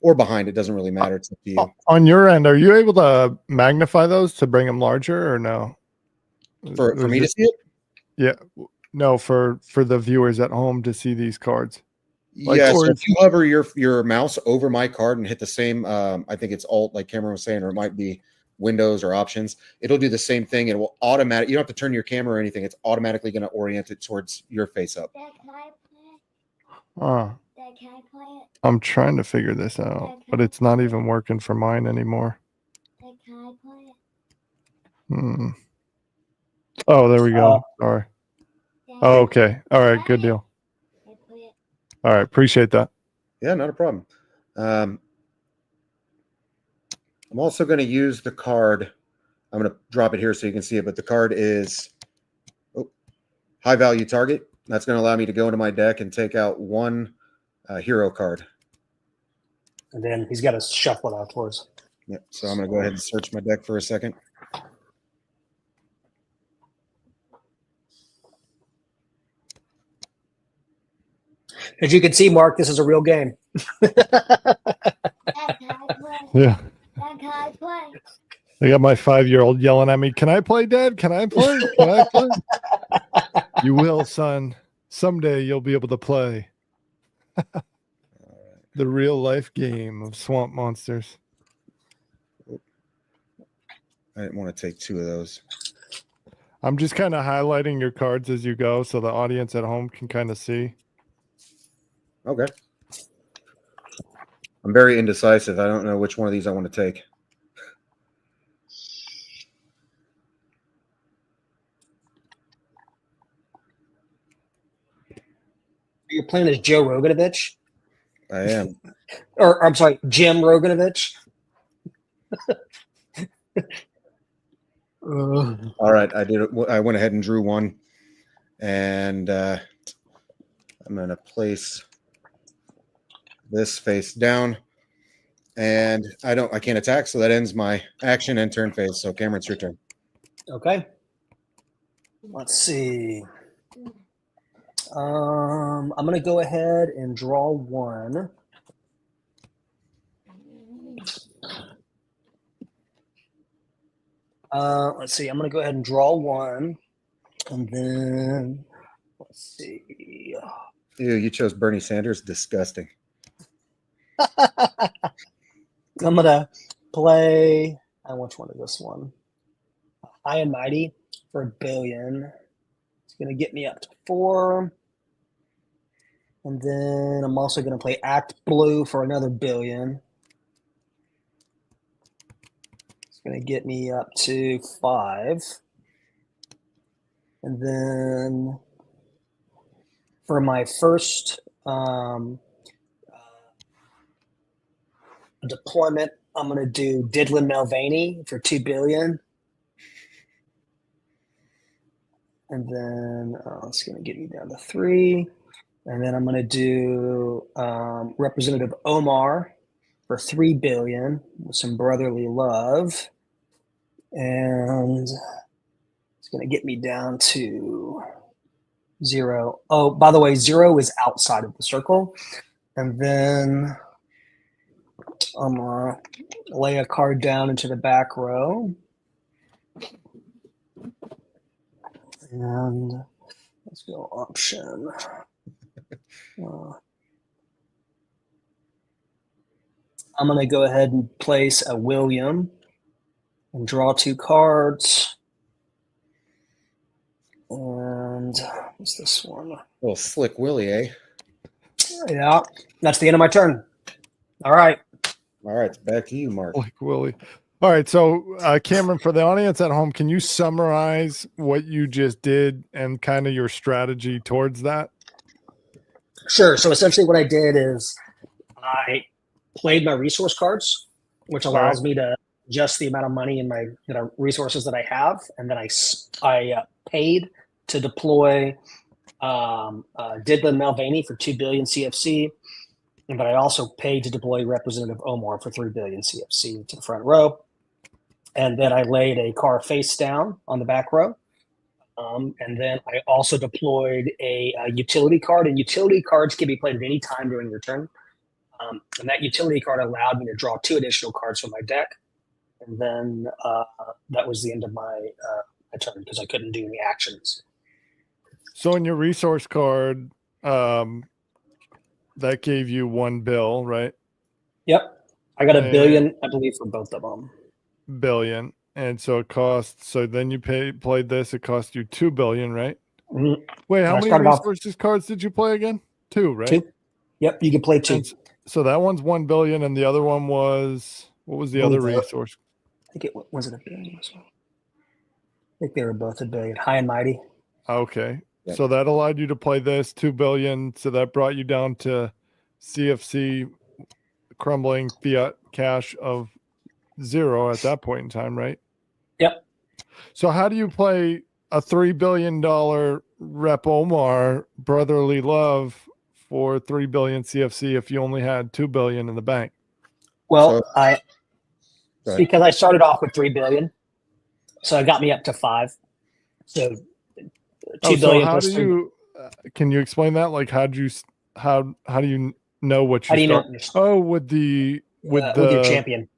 C: or behind. It doesn't really matter. It's up to you.
A: On your end, are you able to magnify those to bring them larger or no?
C: For me to see it?
A: Yeah. No, for the viewers at home to see these cards.
C: So if you hover your mouse over my card and hit the same, I think it's Alt, like Cameron was saying, or it might be Windows or Options, it'll do the same thing. It will automatically, you don't have to turn your camera or anything. It's automatically going to orient it towards your face up.
D: Dad, can I play? Dad, can I play it?
A: I'm trying to figure this out, but it's not even working for mine anymore.
D: Dad, can I play it?
A: Oh, there we go. Sorry. Oh, okay. All right. Good deal. All right. Appreciate that.
C: Yeah, not a problem. I'm also going to use the card. I'm going to drop it here so you can see it, but the card is high value target. That's going to allow me to go into my deck and take out 1 hero card.
B: And then he's got to shuffle it afterwards.
C: Yep. So I'm going to go ahead and search my deck for a second.
B: As you can see, Mark, this is a real game.
D: Dad, can I play?
A: Yeah.
D: Dad, can I play?
A: I got my 5-year-old yelling at me. Can I play, Dad? Can I play? Can I play? You will, son. Someday you'll be able to play. The real life game of Swamp Monsters.
C: I didn't want to take 2 of those.
A: I'm just kind of highlighting your cards as you go so the audience at home can kind of see.
C: Okay. I'm very indecisive. I don't know which one of these I want to take.
B: Your plan is Joe Roganovich?
C: I am.
B: Or I'm sorry, Jim Roganovich?
C: All right, I went ahead and drew one, and I'm going to place this face down, and I can't attack, so that ends my action and turn phase. So Cameron, it's your turn.
B: Okay. Let's see. I'm going to go ahead and draw one. Let's see. I'm going to go ahead and draw one, and then let's see.
C: Ew, you chose Bernie Sanders. Disgusting.
B: I'm going to play. Which one is this one? High and Mighty for $1 billion. It's going to get me up to 4. And then I'm also going to play Act Blue for another $1 billion. It's going to get me up to 5. And then for my first deployment, I'm going to do Diddlin Mulvaney for $2 billion. And then it's going to get me down to 3. And then I'm going to do Representative Omar for $3 billion with some brotherly love. And it's going to get me down to 0. Oh, by the way, 0 is outside of the circle. And then I'm going to lay a card down into the back row. And let's go option. I'm going to go ahead and place a William and draw 2 cards. And what's this one?
C: Little slick Willie, eh?
B: Yeah, that's the end of my turn. All right.
C: All right, it's back to you, Mark.
A: Like Willie. All right, so Cameron, for the audience at home, can you summarize what you just did and kind of your strategy towards that?
B: Sure. So essentially what I did is I played my resource cards, which allows me to adjust the amount of money in my resources that I have. And then I paid to deploy Diddlin Mulvaney for $2 billion CFC. But I also paid to deploy Representative Omar for $3 billion CFC to the front row. And then I laid a car face down on the back row. And then I also deployed a utility card. And utility cards can be played at any time during your turn. And that utility card allowed me to draw 2 additional cards from my deck. And then that was the end of my turn because I couldn't do any actions.
A: So in your resource card, that gave you 1 bill, right?
B: Yep. I got $1 billion, I believe, for both of them.
A: Billion. And so it cost, so then you played this, it cost you 2 billion, right?
B: Mm-hmm.
A: Wait, how many resources cards did you play again? 2, right?
B: 2. Yep, you can play 2.
A: And so that one's 1 billion, and the other one was, what was the other resource?
B: I think was it $1 billion? I think they were both $1 billion. High and Mighty.
A: Okay. Yep. So that allowed you to play this 2 billion. So that brought you down to CFC crumbling fiat cash of 0 at that point in time, right?
B: Yep.
A: So how do you play a $3 billion Rep Omar brotherly love for 3 billion CFC if you only had 2 billion in the bank?
B: Well, because I started off with 3 billion, so it got me up to 5. So 2 billion.
A: So how do you? Can you explain that? Like, how do you know what you?
B: How do you know?
A: Oh, with your
B: champion.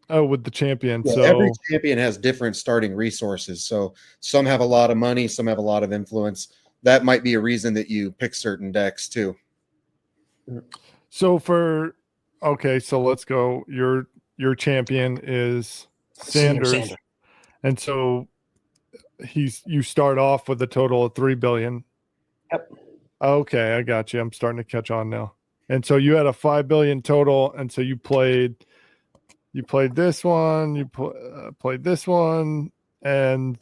A: Oh, with the champion.
C: Yeah,
A: so
C: every champion has different starting resources. So some have a lot of money, some have a lot of influence. That might be a reason that you pick certain decks too.
A: So so let's go. Your champion is Sanders. And so you start off with a total of 3 billion.
B: Yep.
A: Okay, I got you. I'm starting to catch on now. And so you had a 5 billion total, and so you played this one, you played this one, and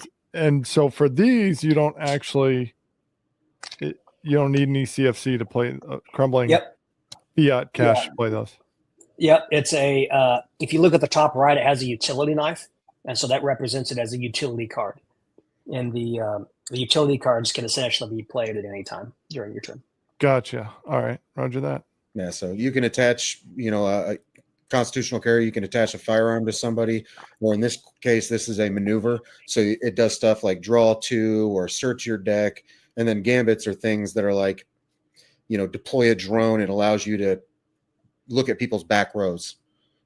A: so for these you don't actually you don't need any CFC to play crumbling.
B: Yep.
A: Fiat cash to play those.
B: Yep. It's a if you look at the top right, it has a utility knife, and so that represents it as a utility card. And the utility cards can essentially be played at any time during your turn.
A: Gotcha. All right, roger that.
C: Yeah, so you can attach, a constitutional carry. You can attach a firearm to somebody, or in this case, this is a maneuver. So it does stuff like draw 2 or search your deck, and then gambits are things that are like, deploy a drone. It allows you to look at people's back rows,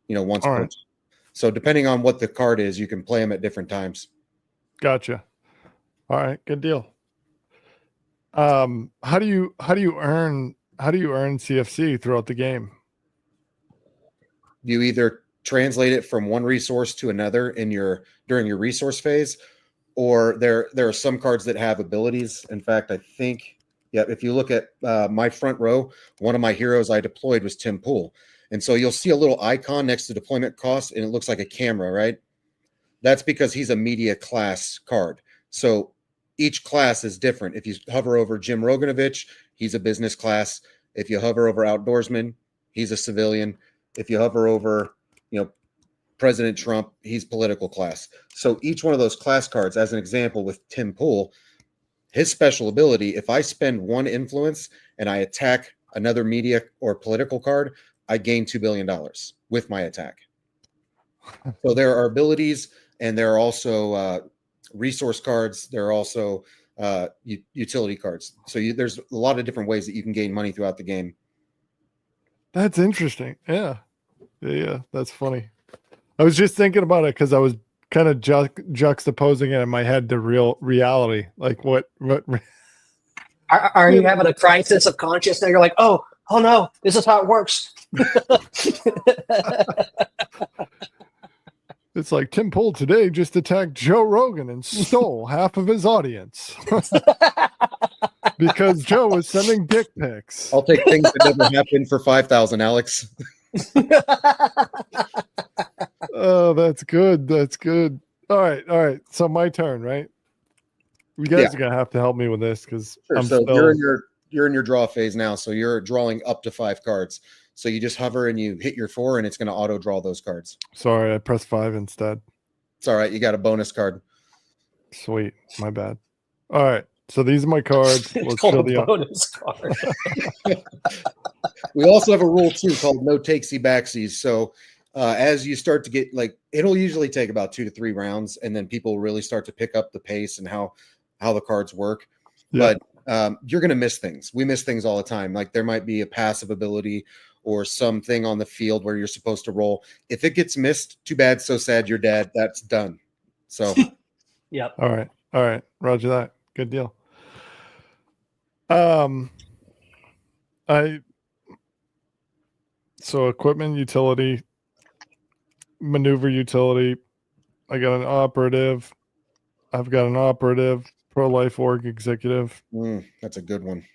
C: once per turn. So depending on what the card is, you can play them at different times.
A: Gotcha. All right, good deal. How do you earn CFC throughout the game?
C: You either translate it from one resource to another during your resource phase, or there are some cards that have abilities. In fact, I think, if you look at my front row, one of my heroes I deployed was Tim Pool. And so you'll see a little icon next to deployment cost, and it looks like a camera, right? That's because he's a media class card. So each class is different. If you hover over Jim Roganovich, he's a business class. If you hover over Outdoorsman, he's a civilian. If you hover over, President Trump, he's political class. So each one of those class cards, as an example with Tim Pool, his special ability, if I spend 1 influence and I attack another media or political card, I gain $2 billion with my attack. So there are abilities, and there are also resource cards. There are also utility cards. So there's a lot of different ways that you can gain money throughout the game.
A: That's interesting. Yeah, that's funny. I was just thinking about it because I was kind of juxtaposing it in my head to reality. Like what
B: are you having a crisis of consciousness? You're like, oh no, this is how it works.
A: It's like Tim Pool today just attacked Joe Rogan and stole half of his audience because Joe was sending dick pics.
C: I'll take things that never happened for 5,000, Alex.
A: Oh, that's good. That's good. All right. So my turn, right? You guys are gonna have to help me with this because
C: you're in your draw phase now. So you're drawing up to 5 cards. So you just hover and you hit your 4, and it's going to auto draw those cards.
A: Sorry, I pressed 5 instead.
C: It's all right. You got a bonus card.
A: Sweet. My bad. All right. So these are my cards.
B: Let's show the bonus card.
C: We also have a rule too called no takesy backsies. So as you start to get it'll usually take about 2 to 3 rounds, and then people really start to pick up the pace and how the cards work. Yeah. But you're going to miss things. We miss things all the time. Like there might be a passive ability or something on the field where you're supposed to roll. If it gets missed, too bad, so sad, you're dead. That's done. So,
B: yep.
A: All right. Roger that. Good deal. So equipment utility, maneuver utility. I got an operative. I've got an operative, pro-life org executive.
C: That's a good one.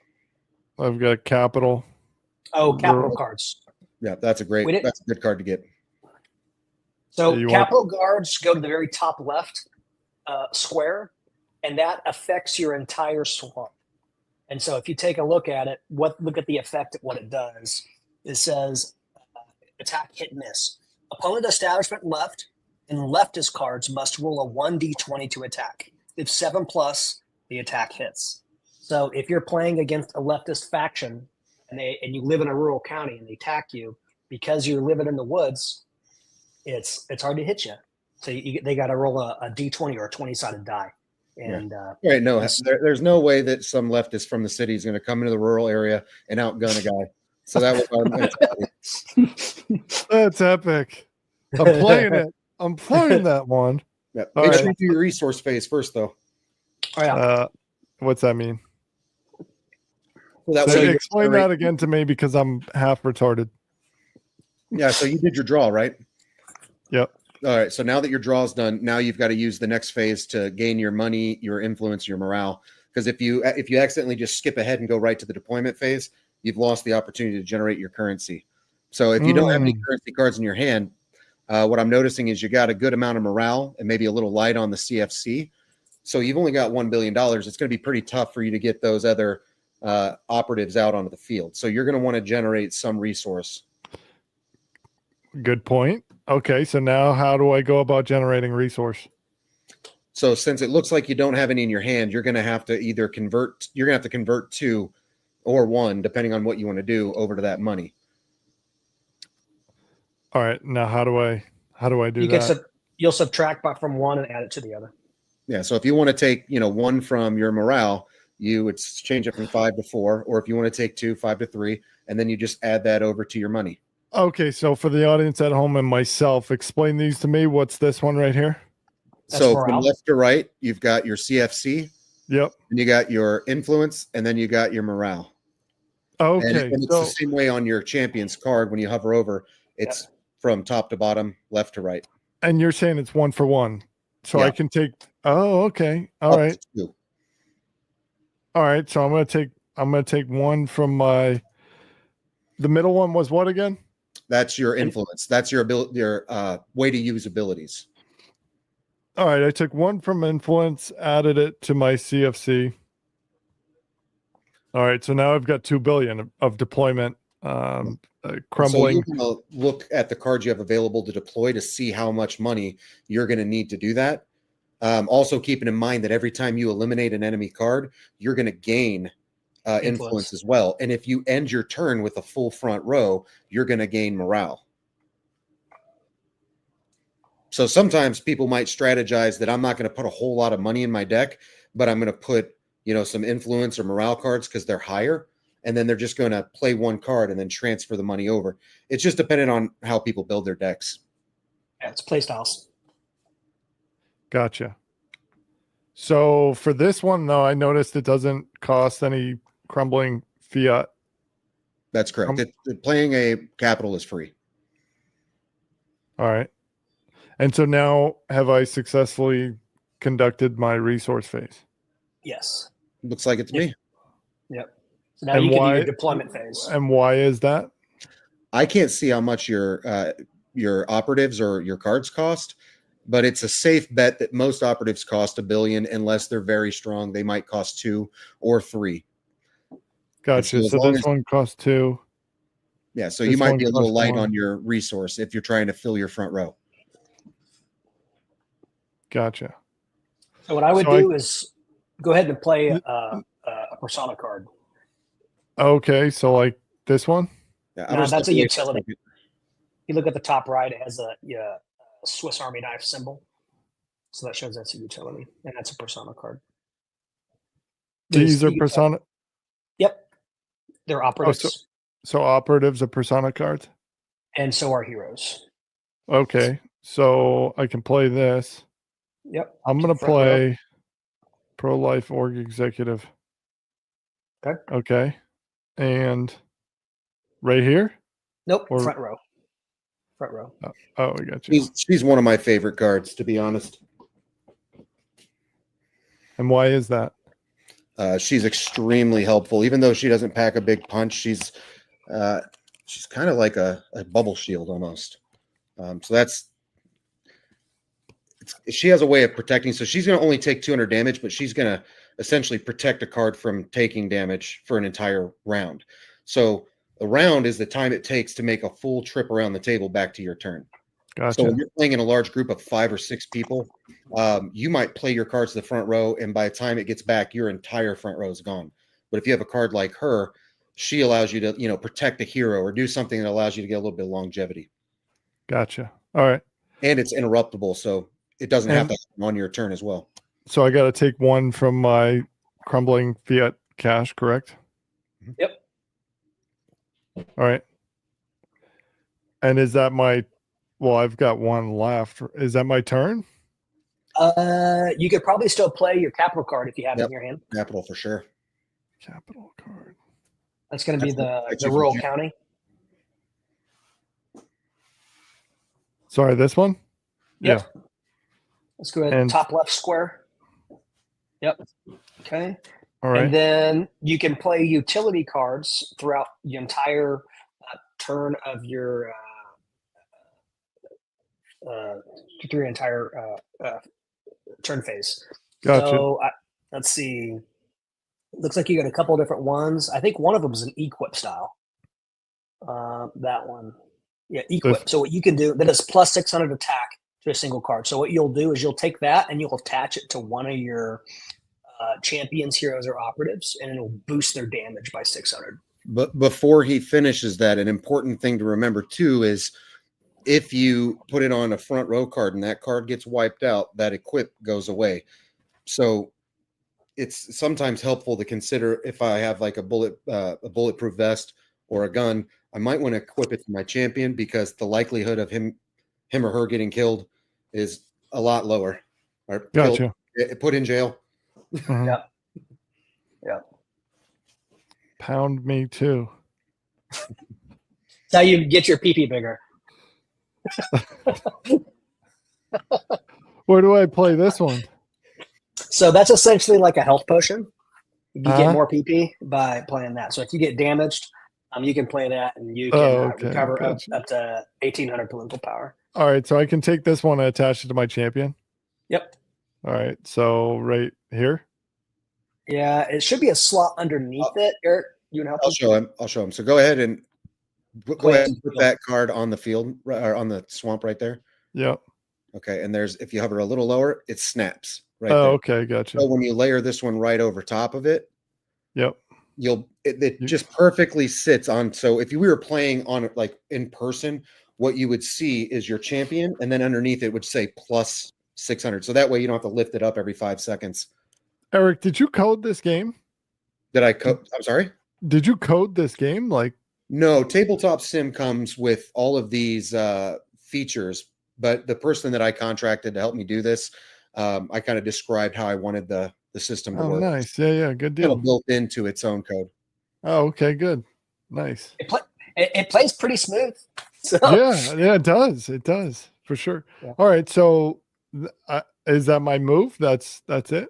A: I've got capital.
B: Oh, capital cards.
C: Yeah, that's a good card to get.
B: So capital guards go to the very top left square, and that affects your entire swamp. And so if you take a look at it, look at the effect of what it does. It says attack, hit, miss. Opponent establishment left and leftist cards must roll a 1d20 to attack. If 7+, the attack hits. So if you're playing against a leftist faction and you live in a rural county and they attack you because you're living in the woods, it's hard to hit you. So they got to roll a d20 or a 20-sided die. And
C: right, no, there's no way that some leftist from the city is going to come into the rural area and outgun a guy. So that was
A: that's epic. I'm playing it. I'm playing that one.
C: Yeah. Make sure you do your resource phase first, though.
B: Oh, yeah.
A: What's that mean?
C: Well,
A: explain that again to me because I'm half retarded.
C: Yeah, so you did your draw, right?
A: Yep.
C: All right. So now that your draw is done, now you've got to use the next phase to gain your money, your influence, your morale. Because if you accidentally just skip ahead and go right to the deployment phase, you've lost the opportunity to generate your currency. So if you don't have any currency cards in your hand, what I'm noticing is you got a good amount of morale and maybe a little light on the CFC. So you've only got $1 billion. It's going to be pretty tough for you to get those other operatives out onto the field. So you're going to want to generate some resource.
A: Good point. Okay, so now how do I go about generating resource?
C: So since it looks like you don't have any in your hand, you're going to have to either convert. You're going to have to convert 2 or 1, depending on what you want to do, over to that money.
A: All right. Now how do I do that?
B: You'll subtract from one and add it to the other.
C: Yeah. So if you want to take 1 from your morale, you would change it from 5 to 4, or if you want to take 2, 5 to 3, and then you just add that over to your money.
A: Okay, so for the audience at home and myself, explain these to me. What's this one right here?
B: That's
C: so
B: morale.
C: From left to right, you've got your CFC.
A: Yep.
C: And you got your influence, and then you got your morale.
A: Okay.
C: And it's the same way on your champion's card. When you hover over, it's from top to bottom, left to right.
A: And you're saying it's 1 for 1. So I can take, okay. All right. All right. So I'm going to take 1 from the middle one was what again?
C: That's your influence. That's your ability, your way to use abilities.
A: All right. I took 1 from influence, added it to my CFC. All right. So now I've got 2 billion of deployment crumbling.
C: So you're going to look at the cards you have available to deploy to see how much money you're going to need to do that. Also keeping in mind that every time you eliminate an enemy card, you're going to gain influence as well. And if you end your turn with a full front row, you're going to gain morale. So sometimes people might strategize that I'm not going to put a whole lot of money in my deck, but I'm going to put, some influence or morale cards because they're higher. And then they're just going to play 1 card and then transfer the money over. It's just dependent on how people build their decks.
B: Yeah, it's play styles.
A: Gotcha. So for this one, though, I noticed it doesn't cost any crumbling fiat.
C: That's correct. Playing a capital is free.
A: All right. And so now have I successfully conducted my resource phase?
B: Yes.
C: Looks like it's me.
B: Yep. So now you can do your deployment phase.
A: And why is that?
C: I can't see how much your operatives or your cards cost, but it's a safe bet that most operatives cost $1 billion unless they're very strong. They might cost 2 or 3.
A: Gotcha. So this one costs 2.
C: Yeah, so you might be a little light on your resource if you're trying to fill your front row.
A: Gotcha.
B: So what I would do is go ahead and play a persona card.
A: Okay, so like this one?
B: Yeah, that's a utility. You look at the top right, it has a Swiss Army knife symbol. So that shows that's a utility, and that's a persona card.
A: These are persona?
B: Yep. They're operatives.
A: So operatives are persona cards?
B: And so are heroes.
A: Okay, so I can play this.
B: Yep.
A: I'm going to play pro-life org executive.
B: Okay.
A: Okay. And right here?
B: Nope. Front row. Front row.
A: Oh, I got you.
C: She's one of my favorite cards, to be honest.
A: And why is that?
C: She's extremely helpful. Even though she doesn't pack a big punch, she's kind of like a bubble shield almost. So she has a way of protecting. So she's going to only take 200 damage, but she's going to essentially protect a card from taking damage for an entire round. So a round is the time it takes to make a full trip around the table back to your turn.
A: Gotcha.
C: So when you're playing in a large group of 5 or 6 people, you might play your cards to the front row, and by the time it gets back, your entire front row is gone. But if you have a card like her, she allows you to, protect a hero or do something that allows you to get a little bit of longevity.
A: Gotcha. All right.
C: And it's interruptible, so it doesn't have to happen on your turn as well.
A: So I got to take 1 from my crumbling fiat cash, correct?
B: Yep.
A: All right. And is that I've got 1 left. Is that my turn?
B: You could probably still play your capital card if you have it in your hand.
C: Capital for sure.
A: Capital card.
B: That's going to be the rural county.
A: Sorry, this one?
B: Yep.
A: Yeah.
B: Let's go ahead.
A: And
B: Top left square. Yep. Okay.
A: all right.
B: And then you can play utility cards throughout the entire turn of your through your entire turn phase.
A: Gotcha.
B: So let's see. Looks like you got a couple of different ones. I think one of them is an equip style. That one. Yeah, equip. So what you can do, that is plus 600 attack to a single card. So what you'll do is you'll take that and you'll attach it to one of your champions, heroes, or operatives, and it'll boost their damage by 600.
C: But before he finishes that, an important thing to remember too is if you put it on a front row card and that card gets wiped out, that equip goes away. So it's sometimes helpful to consider if I have like a bulletproof vest or a gun, I might want to equip it to my champion because the likelihood of him or her getting killed is a lot lower. Or
A: Gotcha.
C: Put in jail.
A: Mhm.
B: Yep. Yep.
A: Pound me too.
B: That's how you get your PP bigger.
A: Where do I play this one?
B: So that's essentially like a health potion. You
A: Uh-huh.
B: get more PP by playing that. So if you get damaged, you can play that and you can recover
A: gotcha.
B: up to 1800 political power.
A: All right, so I can take this one and attach it to my champion.
B: Yep.
A: All right, so right here.
B: Yeah, it should be a slot underneath it. Eric, you can help.
C: I'll show him. So go ahead and put that card on the field or on the swamp right there.
A: Yep.
C: Okay, and if you hover a little lower, it snaps right
A: there.
C: Okay,
A: gotcha.
C: So when you layer this one right over top of it,
A: yep,
C: it just perfectly sits on. So if we were playing on like in person, what you would see is your champion, and then underneath it would say plus 600. So that way you don't have to lift it up every 5 seconds.
A: Eric, did you code this game?
C: Did I code? I'm sorry?
A: Did you code this game?
C: No, Tabletop Sim comes with all of these features, but the person that I contracted to help me do this, I kind of described how I wanted the system to work.
A: Nice. Yeah, good deal.
C: Kind of built into its own code.
A: Oh, okay, good. Nice.
B: It plays pretty smooth. So.
A: Yeah, it does. It does, for sure. Yeah. All right, so is that my move? That's it?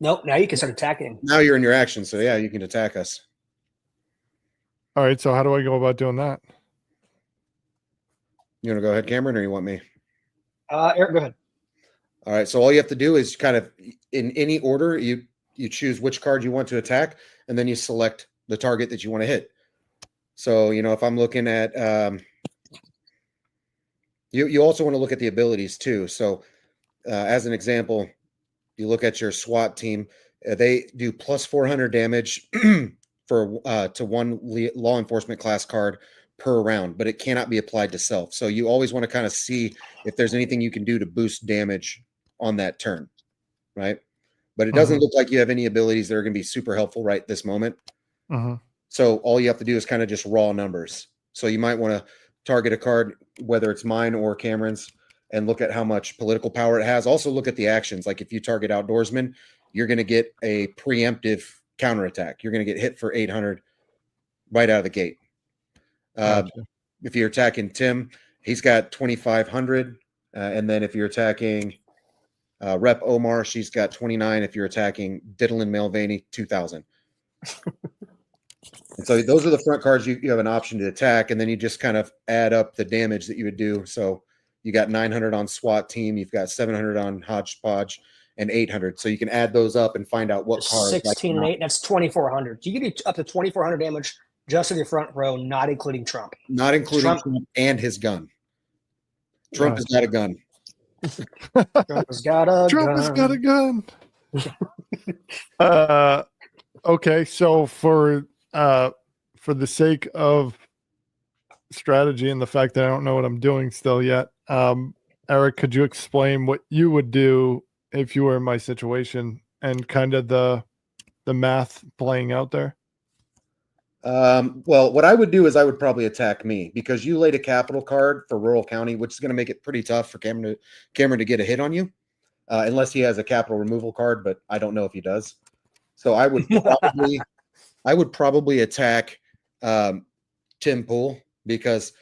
B: Nope, now you can start attacking.
C: Now you're in your action, so yeah, you can attack us.
A: All right, so how do I go about doing that?
C: You want to go ahead, Cameron, or you want me?
B: Eric, go ahead.
C: All right, so all you have to do is kind of in any order, you choose which card you want to attack, and then you select the target that you want to hit. So, if I'm looking at, you also want to look at the abilities too. So as an example, you look at your SWAT team, they do plus 400 damage to one law enforcement class card per round, but it cannot be applied to self. So you always want to kind of see if there's anything you can do to boost damage on that turn, right? But it doesn't look like you have any abilities that are going to be super helpful right this moment. So all you have to do is kind of just raw numbers. So you might want to target a card, whether it's mine or Cameron's, and look at how much political power it has. Also look at the actions. Like if you target Outdoorsman, you're going to get a preemptive counterattack. You're going to get hit for 800 right out of the gate. Gotcha. If you're attacking Tim, he's got 2,500. And then if you're attacking Rep Omar, she's got 29. If you're attacking Diddlin Mulvaney, 2,000. And so those are the front cards you have an option to attack, and then you just kind of add up the damage that you would do. So you got 900 on SWAT team, you've got 700 on Hodgepodge, and 800. So you can add those up and find out what cards.
B: 16 and 8, that's 2,400. So you can do up to 2,400 damage just in your front row, not including Trump.
C: Not including Trump and his gun. Trump has got a gun.
B: Trump has got a gun.
A: Okay, so for the sake of strategy and the fact that I don't know what I'm doing still yet, Eric, could you explain what you would do if you were in my situation and kind of the math playing out there?
C: Well, what I would do is I would probably attack me because you laid a capital card for rural county, which is going to make it pretty tough for Cameron to get a hit on you, unless he has a capital removal card, but I don't know if he does. So I would probably attack Tim Pool because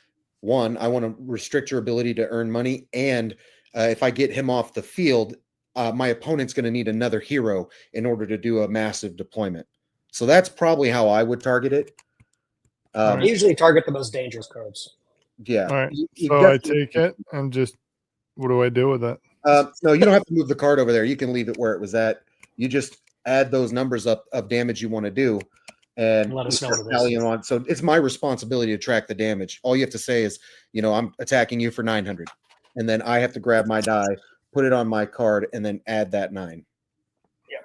C: one, I want to restrict your ability to earn money, and if I get him off the field, my opponent's going to need another hero in order to do a massive deployment. So that's probably how I would target it.
B: I usually target the most dangerous cards.
C: Yeah.
A: All right. So I take it and just, what do I do with it?
C: No, you don't have to move the card over there. You can leave it where it was at. You just add those numbers up of damage you want to do, and
B: let us know what it is.
C: on. So it's my responsibility to track the damage. All you have to say is, I'm attacking you for 900, and then I have to grab my die, put it on my card, and then add that 9.
B: Yeah.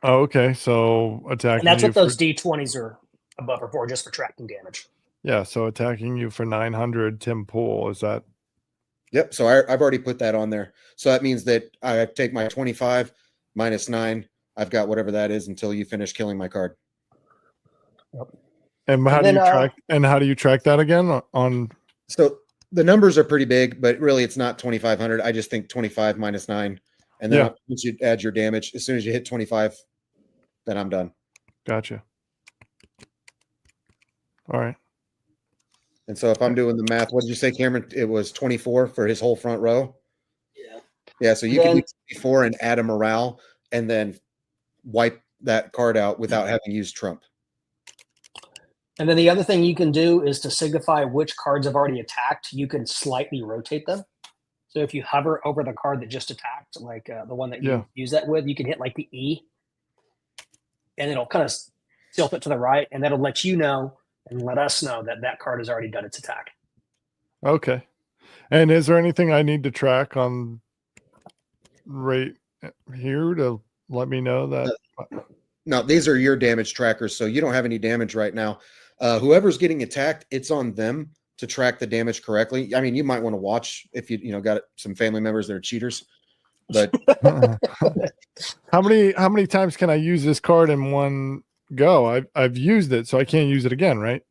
A: Oh, okay. So attacking.
B: And that's what those D20s are above or for, just for tracking damage.
A: Yeah. So attacking you for 900, Tim Pool. Is that?
C: Yep. So I've already put that on there. So that means that I take my 25 minus 9. I've got whatever that is until you finish killing my card.
A: Yep. And how do you track? And how do you track that again?
C: So the numbers are pretty big, but really it's not 2,500. I just think 25 minus 9, and then once you add your damage, as soon as you hit 25, then I'm done.
A: Gotcha. All right.
C: And so if I'm doing the math, what did you say, Cameron? It was 24 for his whole front row.
B: Yeah.
C: Yeah. So you can do 24 and add a morale, and then wipe that card out without having used Trump.
B: And then the other thing you can do is to signify which cards have already attacked, you can slightly rotate them. So if you hover over the card that just attacked, like the one that you use that with, you can hit like the E, and it'll kind of tilt it to the right, and that'll let you know and let us know that that card has already done its attack.
A: Okay. And is there anything I need to track on right here to let me know that?
C: No, these are your damage trackers, so you don't have any damage right now. Whoever's getting attacked, it's on them to track the damage correctly. I mean, you might want to watch if you got some family members that are cheaters. But
A: how many times can I use this card in one go? I've used it, so I can't use it again, right?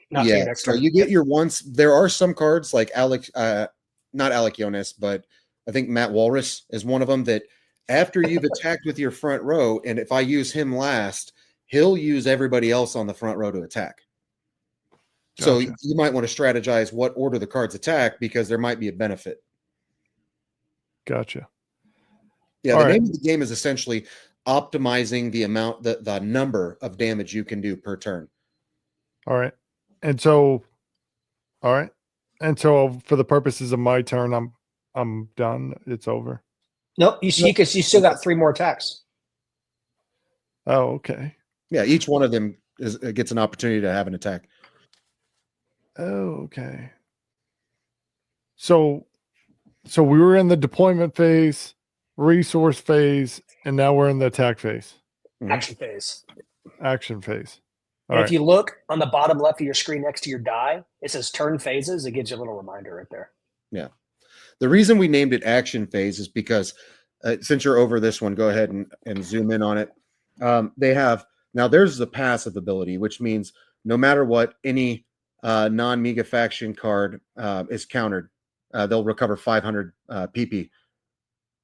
C: Yeah. So you get your once. There are some cards like Alex, not Alec Jonas, but I think Matt Walrus is one of them that after you've attacked with your front row, and if I use him last, he'll use everybody else on the front row to attack. Gotcha. So you might want to strategize what order the cards attack because there might be a benefit.
A: Gotcha.
C: Yeah, the name of the game is essentially optimizing the amount, the number of damage you can do per turn.
A: All right. And so, for the purposes of my turn, I'm done. It's over.
B: Nope. You still got 3 more attacks.
A: Oh, okay.
C: Yeah, each one of them gets an opportunity to have an attack.
A: Oh, okay. So we were in the deployment phase, resource phase, and now we're in the attack phase.
B: Action phase.
A: Action phase.
B: And if you look on the bottom left of your screen next to your die, it says turn phases. It gives you a little reminder right there.
C: Yeah. The reason we named it action phase is because since you're over this one, go ahead and zoom in on it. They have, now there's the passive ability, which means no matter what, any non-MIGA faction card is countered. They'll recover 500 PP.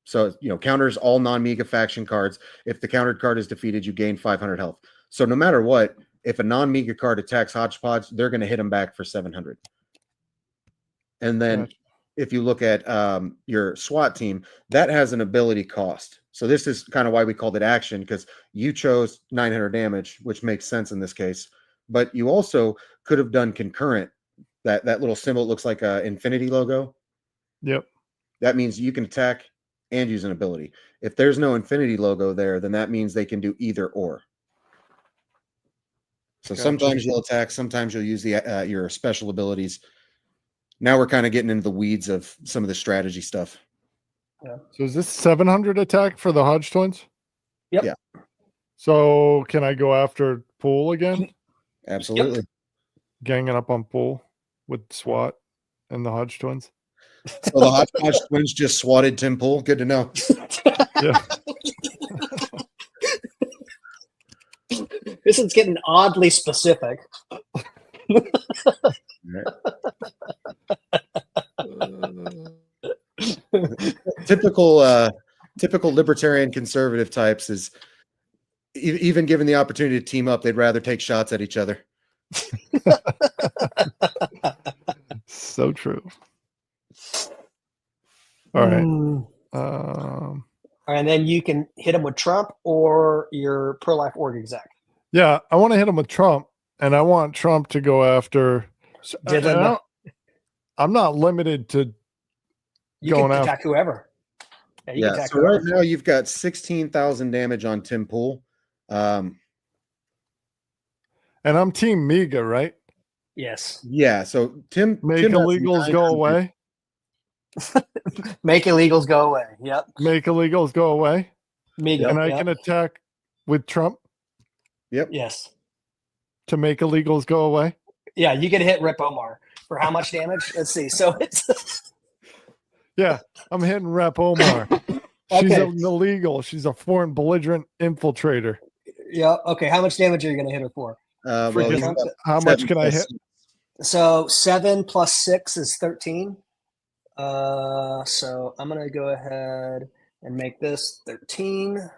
C: So, counters all non-MIGA faction cards. If the countered card is defeated, you gain 500 health. So no matter what, if a non-MIGA card attacks Hodgepodge, they're going to hit them back for 700. And then if you look at your SWAT team, that has an ability cost. So this is kind of why we called it action, because you chose 900 damage, which makes sense in this case. But you also could have done concurrent. That little symbol looks like an infinity logo.
A: Yep.
C: That means you can attack and use an ability. If there's no infinity logo there, then that means they can do either or. So sometimes you'll attack, sometimes you'll use your special abilities. Now we're kind of getting into the weeds of some of the strategy stuff.
A: Yeah. So is this 700 attack for the Hodge twins?
B: Yep.
C: Yeah.
A: So can I go after Pool again?
C: Absolutely. Yep.
A: Ganging up on Pool with SWAT and the Hodge twins.
C: So the Hodge twins just swatted Tim Pool. Good to know.
A: Yeah.
B: This is getting oddly specific.
C: Typical libertarian conservative types is even given the opportunity to team up, they'd rather take shots at each other.
A: So true. All right.
B: And then you can hit him with Trump or your pro-life org exec.
A: Yeah, I want to hit him with Trump, and I want Trump to go after. I'm not limited to
B: you
A: going
B: can
A: after
B: attack whoever.
C: Yeah. So right now you've got 16,000 damage on Tim Pool.
A: And I'm Team MIGA, right?
B: Yes.
C: Yeah. So Tim
A: Make
C: Tim has
A: illegals go
C: 900.
A: away.
B: Make illegals go away. Yep.
A: Make illegals go away.
B: MIGA.
A: And I can attack with Trump.
C: Yep.
B: Yes.
A: To make illegals go away.
B: Yeah, you can hit Rep Omar for how much damage? Let's see. So it's
A: yeah, I'm hitting Rep Omar. She's an illegal. She's a foreign belligerent infiltrator.
B: Yeah. Okay. How much damage are you going to hit her for?
A: How much can I hit?
B: So 7 plus 6 is 13. So I'm going to go ahead and make this 13.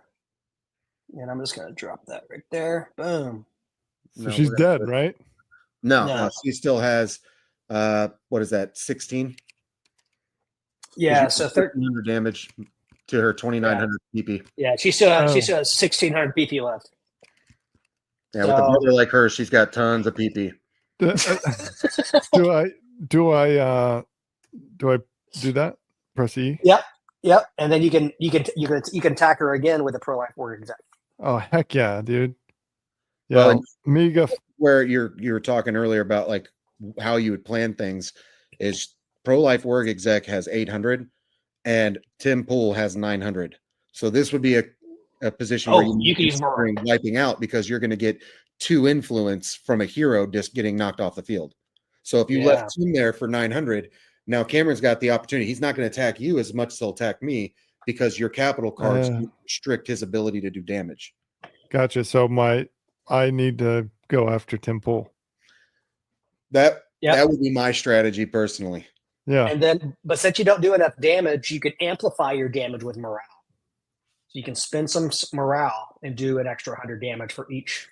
B: And I'm just going to drop that right there. Boom.
A: So she's dead, right?
C: No, she still has, what is that, 16?
B: Yeah, so
C: 1,300 damage to her 2,900 PP.
B: Yeah, she still has 1,600 PP left.
C: Yeah, with a brother like her, she's got tons of PP.
A: Do I do that? Press E.
B: Yep. And then you can attack her again with a pro-life warrior exec.
A: Oh heck yeah, dude. Yeah, well, MIGA.
C: Where you were talking earlier about like how you would plan things is pro-life org exec has 800 and Tim Pool has 900. So this would be a position where you can use wiping out because you're going to get 2 influence from a hero just getting knocked off the field. So if you left Tim there for 900, now Cameron's got the opportunity. He's not going to attack you as much as he'll attack me because your capital cards restrict his ability to do damage.
A: Gotcha. So I need to go after Tim Pool.
C: That would be my strategy personally.
A: Yeah.
B: And then, but since you don't do enough damage, you can amplify your damage with morale. So you can spend some morale and do an extra 100 damage for each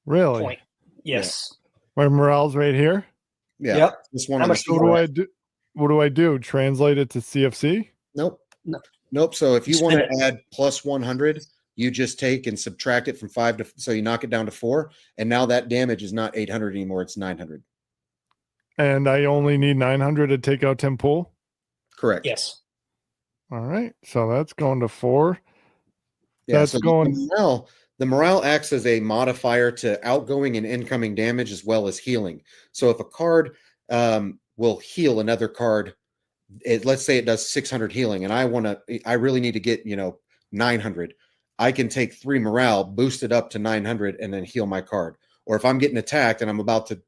B: point. Yes.
A: My morale's right here.
C: Yeah.
B: Yep.
C: This one.
A: What do I do? Translate it to CFC?
C: Nope. So if you want to add plus 100, you just take and subtract it from 5 to, so you knock it down to 4, and now that damage is not 800 anymore; it's 900.
A: And I only need 900 to take out Tim Pool?
C: Correct.
B: Yes.
A: All right. So that's going to 4.
C: Yeah, that's going. The morale acts as a modifier to outgoing and incoming damage as well as healing. So if a card will heal another card, let's say it does 600 healing, and I really need to get 900. I can take 3 morale, boost it up to 900, and then heal my card. Or if I'm getting attacked and I'm about to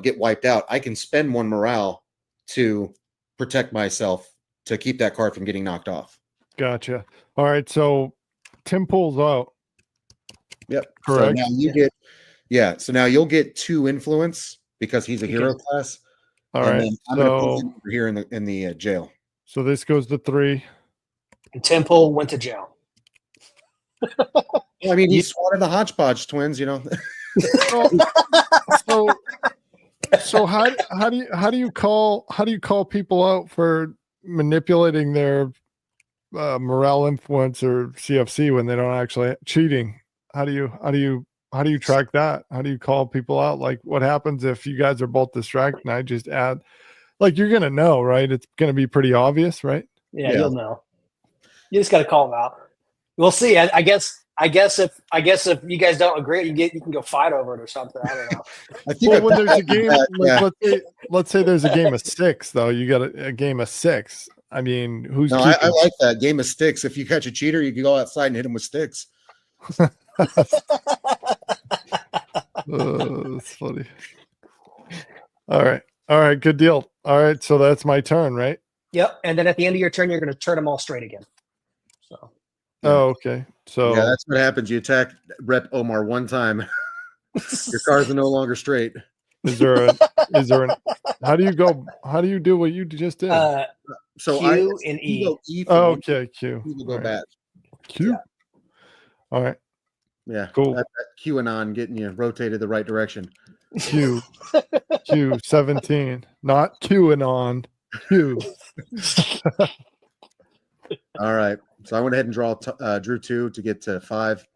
C: get wiped out, I can spend 1 morale to protect myself to keep that card from getting knocked off.
A: Gotcha. All right. So Tim Pool's out.
C: Yep.
A: Correct.
C: So now so now you'll get 2 influence because he's a hero class.
A: All right.
C: I'm going to put him over here in the jail.
A: So this goes to 3.
B: And Tim Pool went to jail.
C: I mean, he swatted the Hodgepodge twins,
A: So how do you call people out for manipulating their morale influence or CFC when they don't actually cheating? How do you track that? How do you call people out? Like, what happens if you guys are both distracted and I just add, like, you're gonna know, right? It's gonna be pretty obvious, right?
B: Yeah. You'll know. You just got to call them out. We'll see. I guess if you guys don't agree, you can go fight over it or something. I don't know.
C: I think
A: when there's a game, let's say there's a game of 6, though. You got a game of 6. I mean, who's?
C: No, I like that game of sticks. If you catch a cheater, you can go outside and hit him with sticks.
A: That's funny. All right, good deal. All right, so that's my turn, right?
B: Yep. And then at the end of your turn, you're going to turn them all straight again. So.
A: Oh, okay. So
C: that's what happens. You attack Rep Omar 1 time. Your cards are no longer straight.
A: Is there how do you do what you just did?
B: So Q and E.
A: Okay, Q.
C: You will go back.
A: Q. Yeah. All right.
C: Yeah.
A: Cool.
C: That QAnon getting you rotated the right direction.
A: Q 17, not QAnon. You.
C: All right. So I went ahead and drew 2 to get to 5.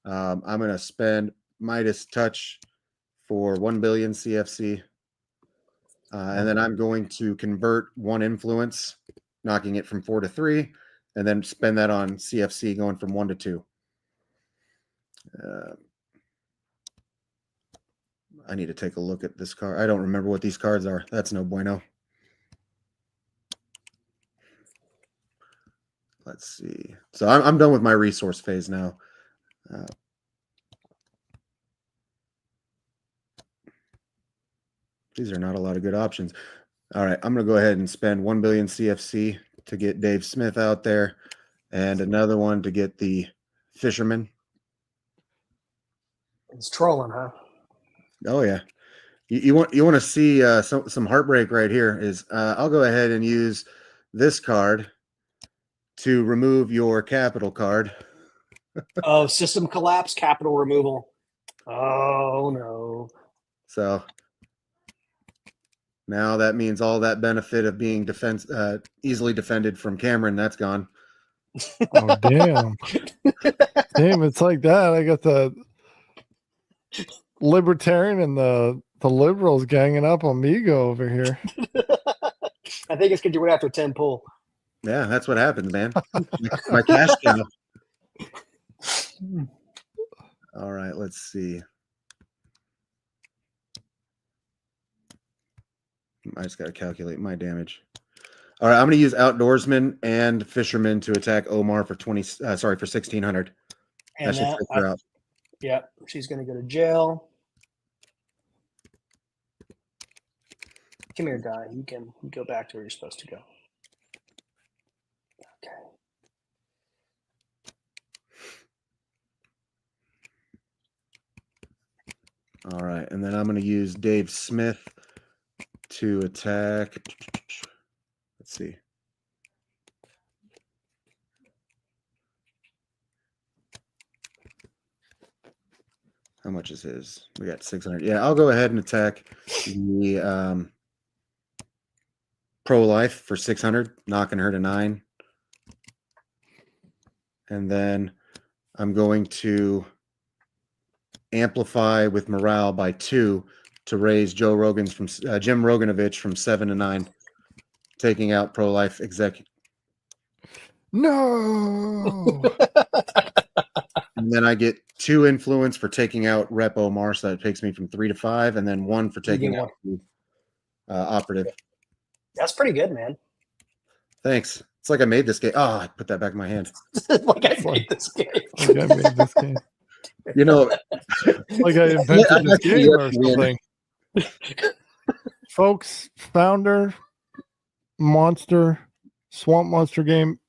C: I'm going to spend Midas Touch for 1 billion CFC. And then I'm going to convert 1 influence, knocking it from 4 to 3, and then spend that on CFC going from 1 to 2. I need to take a look at this card. I don't remember what these cards are. That's no bueno. Let's see. So I'm done with my resource phase now. These are not a lot of good options. All right, I'm going to go ahead and spend 1 billion CFC to get Dave Smith out there, and another one to get the Fisherman.
B: It's trolling, huh?
C: Oh yeah. You want to see some heartbreak right here? Is I'll go ahead and use this card to remove your capital card.
B: Oh, system collapse, capital removal. Oh no.
C: So now that means all that benefit of being easily defended from Cameron, that's gone.
A: Oh damn. Damn, it's like that. I got the Libertarian and the liberals ganging up on MIGA over here.
B: I think it's because you went after 10 pull.
C: Yeah, that's what happens, man. My cash cow. All right, let's see. I just got to calculate my damage. All right, I'm going to use Outdoorsman and Fisherman to attack Omar for 1,600.
B: And
C: that should take her out.
B: Yep, she's going to go to jail. Come here, guy. You can go back to where you're supposed to go. Okay.
C: All right, and then I'm going to use Dave Smith to attack. Let's see. How much is his? We got 600. Yeah, I'll go ahead and attack the pro-life for 600, knocking her to 9. And then I'm going to amplify with morale by 2 to raise Jim Roganovich from 7 to 9, taking out pro-life executive.
A: No.
C: And then I get 2 influence for taking out Rep Omar, so that takes me from 3 to 5, and then 1 for taking out the operative.
B: That's pretty good, man.
C: Thanks. It's like I made this game. Oh, I put that back in my hand.
B: Like I made this game.
A: Like I made this game.
C: You know,
A: like I invented this game or something. Folks, founder, monster, swamp monster game,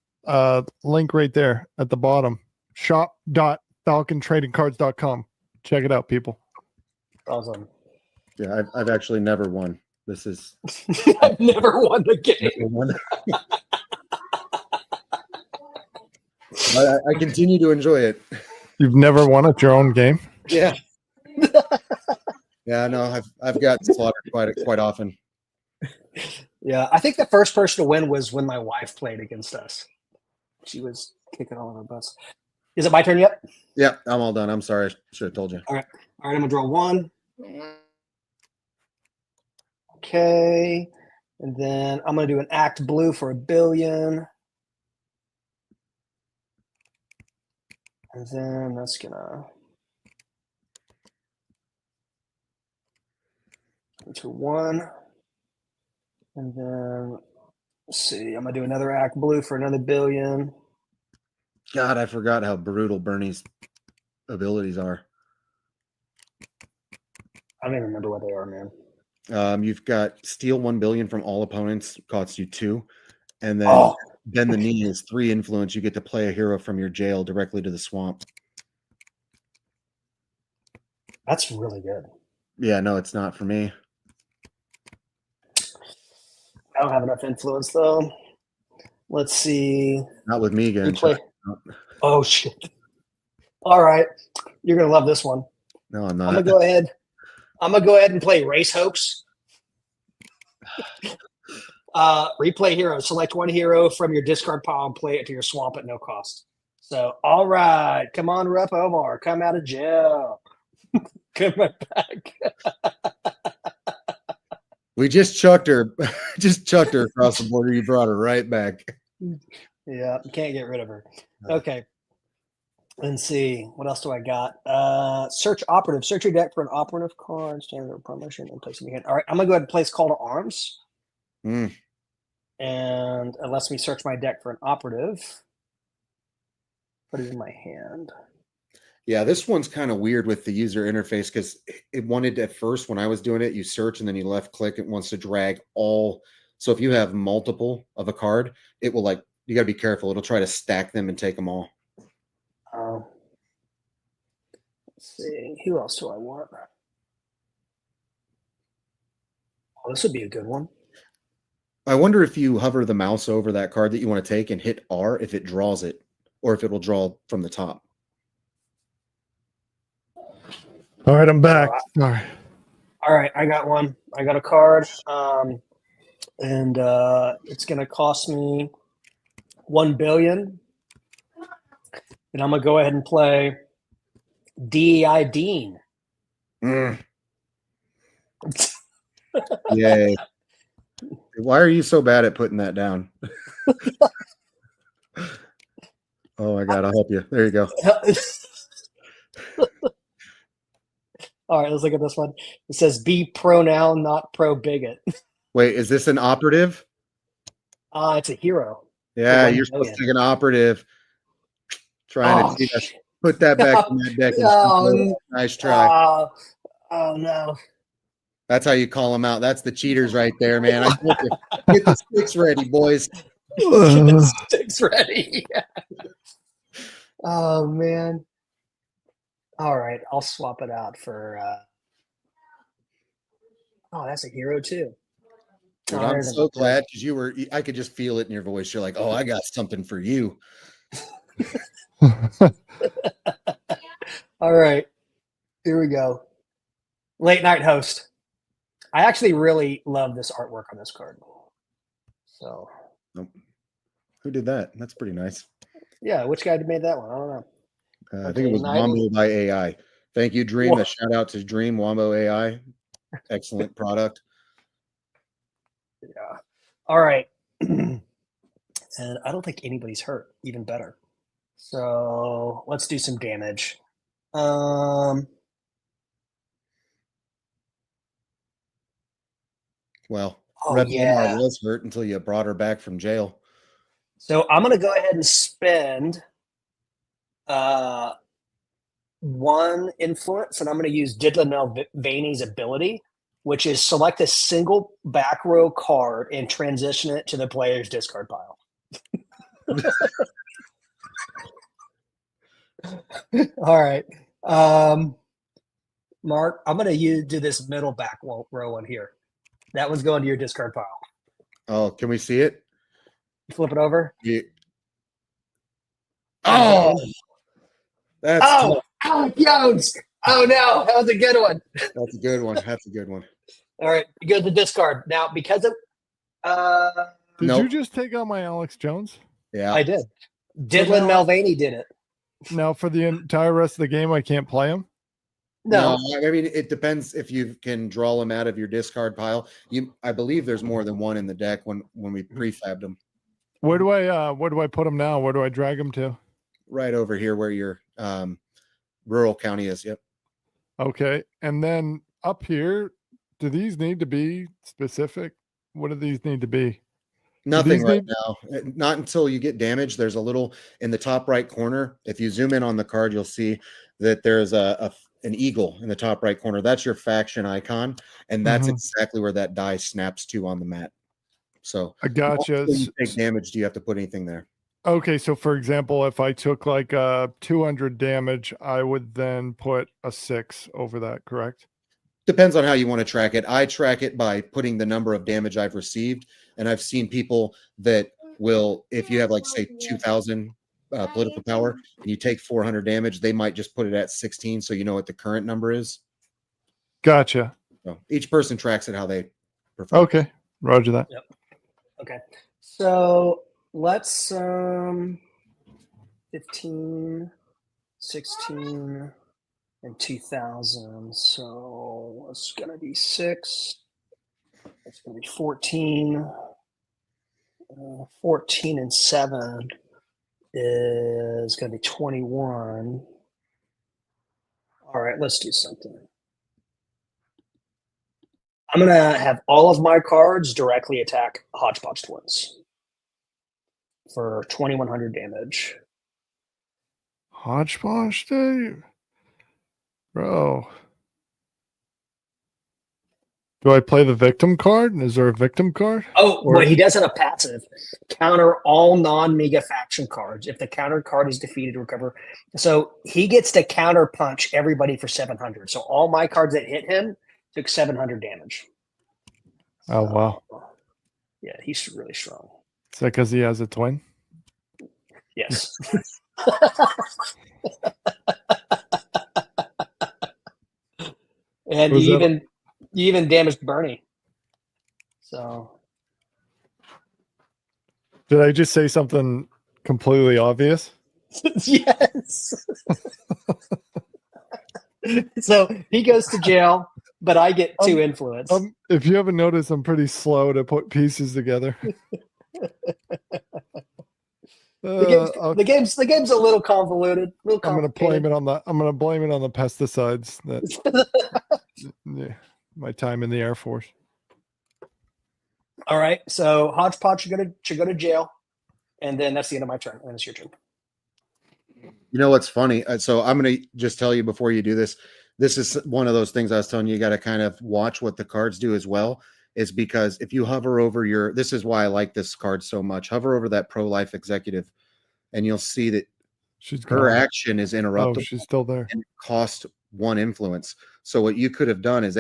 A: link right there at the bottom. shop.falcontradingcards.com. Check it out, people.
B: Awesome.
C: Yeah, I've actually never won. This is
B: I've never won the game.
C: I continue to enjoy it.
A: You've never won at your own game?
C: Yeah. Yeah, no, I've got slaughtered quite often.
B: Yeah, I think the first person to win was when my wife played against us. She was kicking all of our butts. Is it my turn yet?
C: Yeah, I'm all done. I'm sorry. I should have told you.
B: All right, I'm gonna draw 1. Okay, and then I'm gonna do an act blue for 1 billion. And then that's gonna go to 1. And then let's see, I'm gonna do another act blue for another 1 billion.
C: God, I forgot how brutal Bernie's abilities are.
B: I don't even remember what they are, man.
C: You've got steal 1 billion from all opponents, costs you 2, and then bend the knee is 3 influence. You get to play a hero from your jail directly to the swamp.
B: That's really good.
C: Yeah, no, it's not for me.
B: I don't have enough influence though. Let's see.
C: Not with me again.
B: Oh shit! All right, you're gonna love this one.
C: No, I'm not.
B: I'm gonna go ahead and play Race Hoax. Replay hero. Select one hero from your discard pile and play it to your swamp at no cost. So, all right. Come on, Rep Omar. Come out of jail. Come right back.
C: We just chucked her across the border. You brought her right back.
B: Yeah, can't get rid of her. Okay. Let's see. What else do I got? Search operative. Search your deck for an operative card, standard promotion, and place in your hand. All right, I'm gonna go ahead and place Call to Arms. And it lets me search my deck for an operative. Put it in my hand.
C: Yeah, this one's kind of weird with the user interface because it wanted at first when I was doing it, you search and then you left click. It wants to drag all. So if you have multiple of a card, it will like, you got to be careful. It'll try to stack them and take them all.
B: Let's see. Who else do I want? Oh, this would be a good one.
C: I wonder if you hover the mouse over that card that you want to take and hit R, if it draws it or if it will draw from the top.
A: All right, I'm back.
B: All right, I got one. I got a card, and it's going to cost me 1 billion. And I'm going to go ahead and play DEI Dean.
C: Yay. Why are you so bad at putting that down? Oh my God, I'll help you. There you go.
B: All right, let's look at this one. It says be pronoun, not pro bigot.
C: Wait, is this an operative?
B: It's a hero.
C: Yeah, you're supposed to take an operative. Trying to put that back in that deck. Nice try.
B: Oh no.
C: That's how you call them out. That's the cheaters right there, man. Get the sticks ready, boys.
B: Get the sticks ready. Oh man. All right, I'll swap it out for. Oh, that's a hero too.
C: Dude, I'm so glad because I could just feel it in your voice. You're like, oh, I got something for you.
B: All right, here we go. Late night host. I actually really love this artwork on this card. So,
C: who did that? That's pretty nice.
B: Yeah, which guy made that one? I don't know.
C: I think it was Wombo by AI. Thank you, Dream. A shout out to Dream Wombo AI. Excellent product.
B: Yeah. All right. And I don't think anybody's hurt. Even better. So let's do some damage.
C: Well, Red Omar was hurt until you brought her back from jail.
B: So I'm going to go ahead and spend one influence, and I'm going to use Dylan Mulvaney's ability, which is select a single back row card and transition it to the player's discard pile. All right. Mark, I'm going to do this middle back row one here. That one's going to your discard pile.
C: Oh, can we see it?
B: Flip it over.
C: Yeah. Oh, that's
B: Alec Jones. Oh no, that was a good one.
C: That's a good one. That's a good one.
B: All right, you go to the discard now because of.
A: Did you just take out my Alex Jones?
C: Yeah,
B: I did. Dylan Mulvaney did it.
A: Now for the entire rest of the game, I can't play him.
B: No,
C: I mean it depends if you can draw them out of your discard pile. I believe there's more than one in the deck when we prefabbed them.
A: Where do I put them now? Where do I drag them to?
C: Right over here where your rural county is. Yep.
A: Okay, and then up here, do these need to be specific? What do these need to be?
C: Nothing right now. Not until you get damage. There's a little in the top right corner. If you zoom in on the card, you'll see that there's an eagle in the top right corner. That's your faction icon, and that's exactly where that die snaps to on the mat. So
A: I gotcha.
C: You take damage. Do you have to put anything there?
A: Okay, so for example, if I took like 200 damage, I would then put a 6 over that, correct?
C: Depends on how you want to track it. I track it by putting the number of damage I've received, and I've seen people that will, if you have like say 2,000 political power and you take 400 damage, they might just put it at 16, so you know what the current number is.
A: Gotcha.
C: So each person tracks it how they prefer.
A: Okay, roger that.
B: Yep. Okay. So let's 15, 16, and 2000. So it's going to be 6. It's going to be 14. 14 and 7 is going to be 21. All right, let's do something. I'm going to have all of my cards directly attack Hodgepodge Twins for 2100 damage.
A: Hodgepodge, Dave? Bro. Do I play the victim card? Is there a victim card?
B: Oh, well, he does have a passive. Counter all non-MIGA faction cards. If the counter card is defeated, recover. So he gets to counter punch everybody for 700. So all my cards that hit him took 700 damage.
A: Oh, wow.
B: Yeah, he's really strong.
A: Is that because he has a twin?
B: Yes. And you even damaged Bernie. So
A: did I just say something completely obvious?
B: Yes. So he goes to jail, but I get 2 influence.
A: If you haven't noticed, I'm pretty slow to put pieces together.
B: The game's a little convoluted.
A: I'm gonna blame it on the pesticides that yeah, my time in the Air Force.
B: All right, so Hodgepodge should go to jail, and then that's the end of my turn, and it's your turn.
C: You know what's funny? So I'm going to just tell you before you do this. This is one of those things I was telling you. You got to kind of watch what the cards do as well. Is because if you hover over this is why I like this card so much. Hover over that pro-life executive, and you'll see that her action is interrupted.
A: Oh, she's still there.
C: And cost 1 influence. So what you could have done is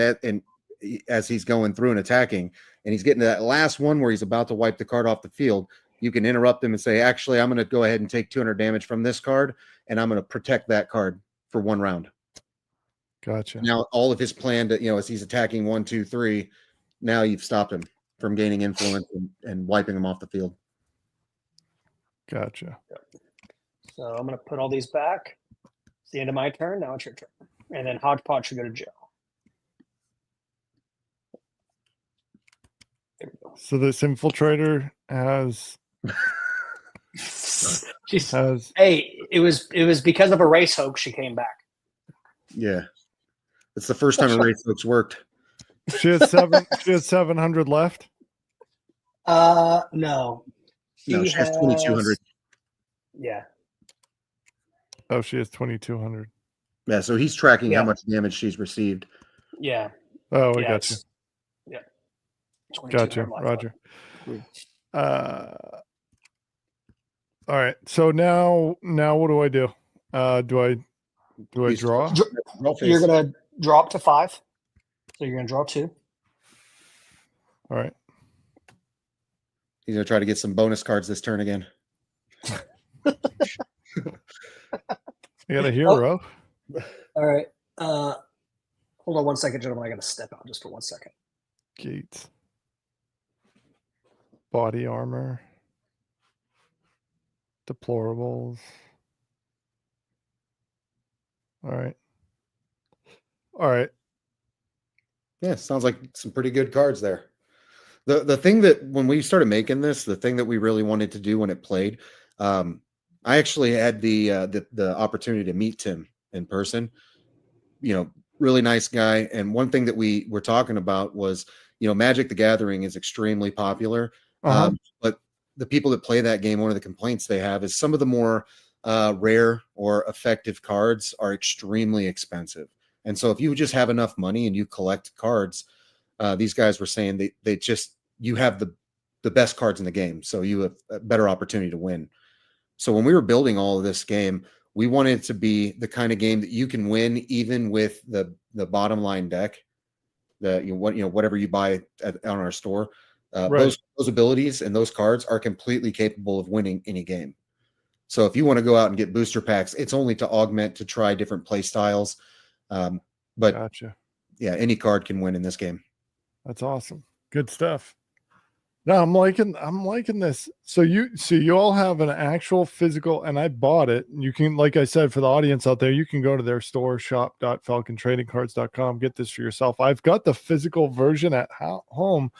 C: as he's going through and attacking, and he's getting to that last one where he's about to wipe the card off the field, you can interrupt him and say, actually, I'm going to go ahead and take 200 damage from this card, and I'm going to protect that card for 1 round.
A: Gotcha.
C: Now, all of his plan to, as he's attacking 1, 2, 3, now you've stopped him from gaining influence and wiping him off the field.
A: Gotcha.
B: So I'm going to put all these back. It's the end of my turn. Now it's your turn. And then Hodgepodge should go to jail. There we go.
A: So this infiltrator has
B: Hey, it was because of a race hoax she came back.
C: Yeah. It's the first time a race hoax worked.
A: She has 700 left.
B: No.
C: She has 2,200.
B: Yeah.
A: Oh, she has 2,200.
C: Yeah, so he's tracking how much damage she's received.
B: Yeah.
A: Oh, I got you.
B: Yeah.
A: Gotcha, Roger. All right. So now what do I do? Do I draw?
B: You're gonna drop to 5. So you're gonna draw 2.
A: All right.
C: He's gonna try to get some bonus cards this turn again.
A: I got a hero.
B: All right. Hold on 1 second, gentlemen. I gotta step out just for 1 second.
A: Gates. Body armor. Deplorables. All right.
C: Yeah, sounds like some pretty good cards there. The thing that when we started making this, the thing that we really wanted to do when it played, I actually had the opportunity to meet Tim in person. Really nice guy. And one thing that we were talking about was, Magic the Gathering is extremely popular. But the people that play that game, one of the complaints they have is some of the more rare or effective cards are extremely expensive. And so if you just have enough money and you collect cards, these guys were saying you have the best cards in the game. So you have a better opportunity to win. So when we were building all of this game, we wanted it to be the kind of game that you can win even with the bottom line deck, whatever you buy on our store. Right. Those abilities and those cards are completely capable of winning any game. So if you want to go out and get booster packs, it's only to augment, to try different play styles. But
A: gotcha.
C: Yeah, any card can win in this game.
A: That's awesome. Good stuff. No, I'm liking this. So you all have an actual physical, and I bought it. You can, like I said, for the audience out there, you can go to their store, shop.falcontradingcards.com, get this for yourself. I've got the physical version at home,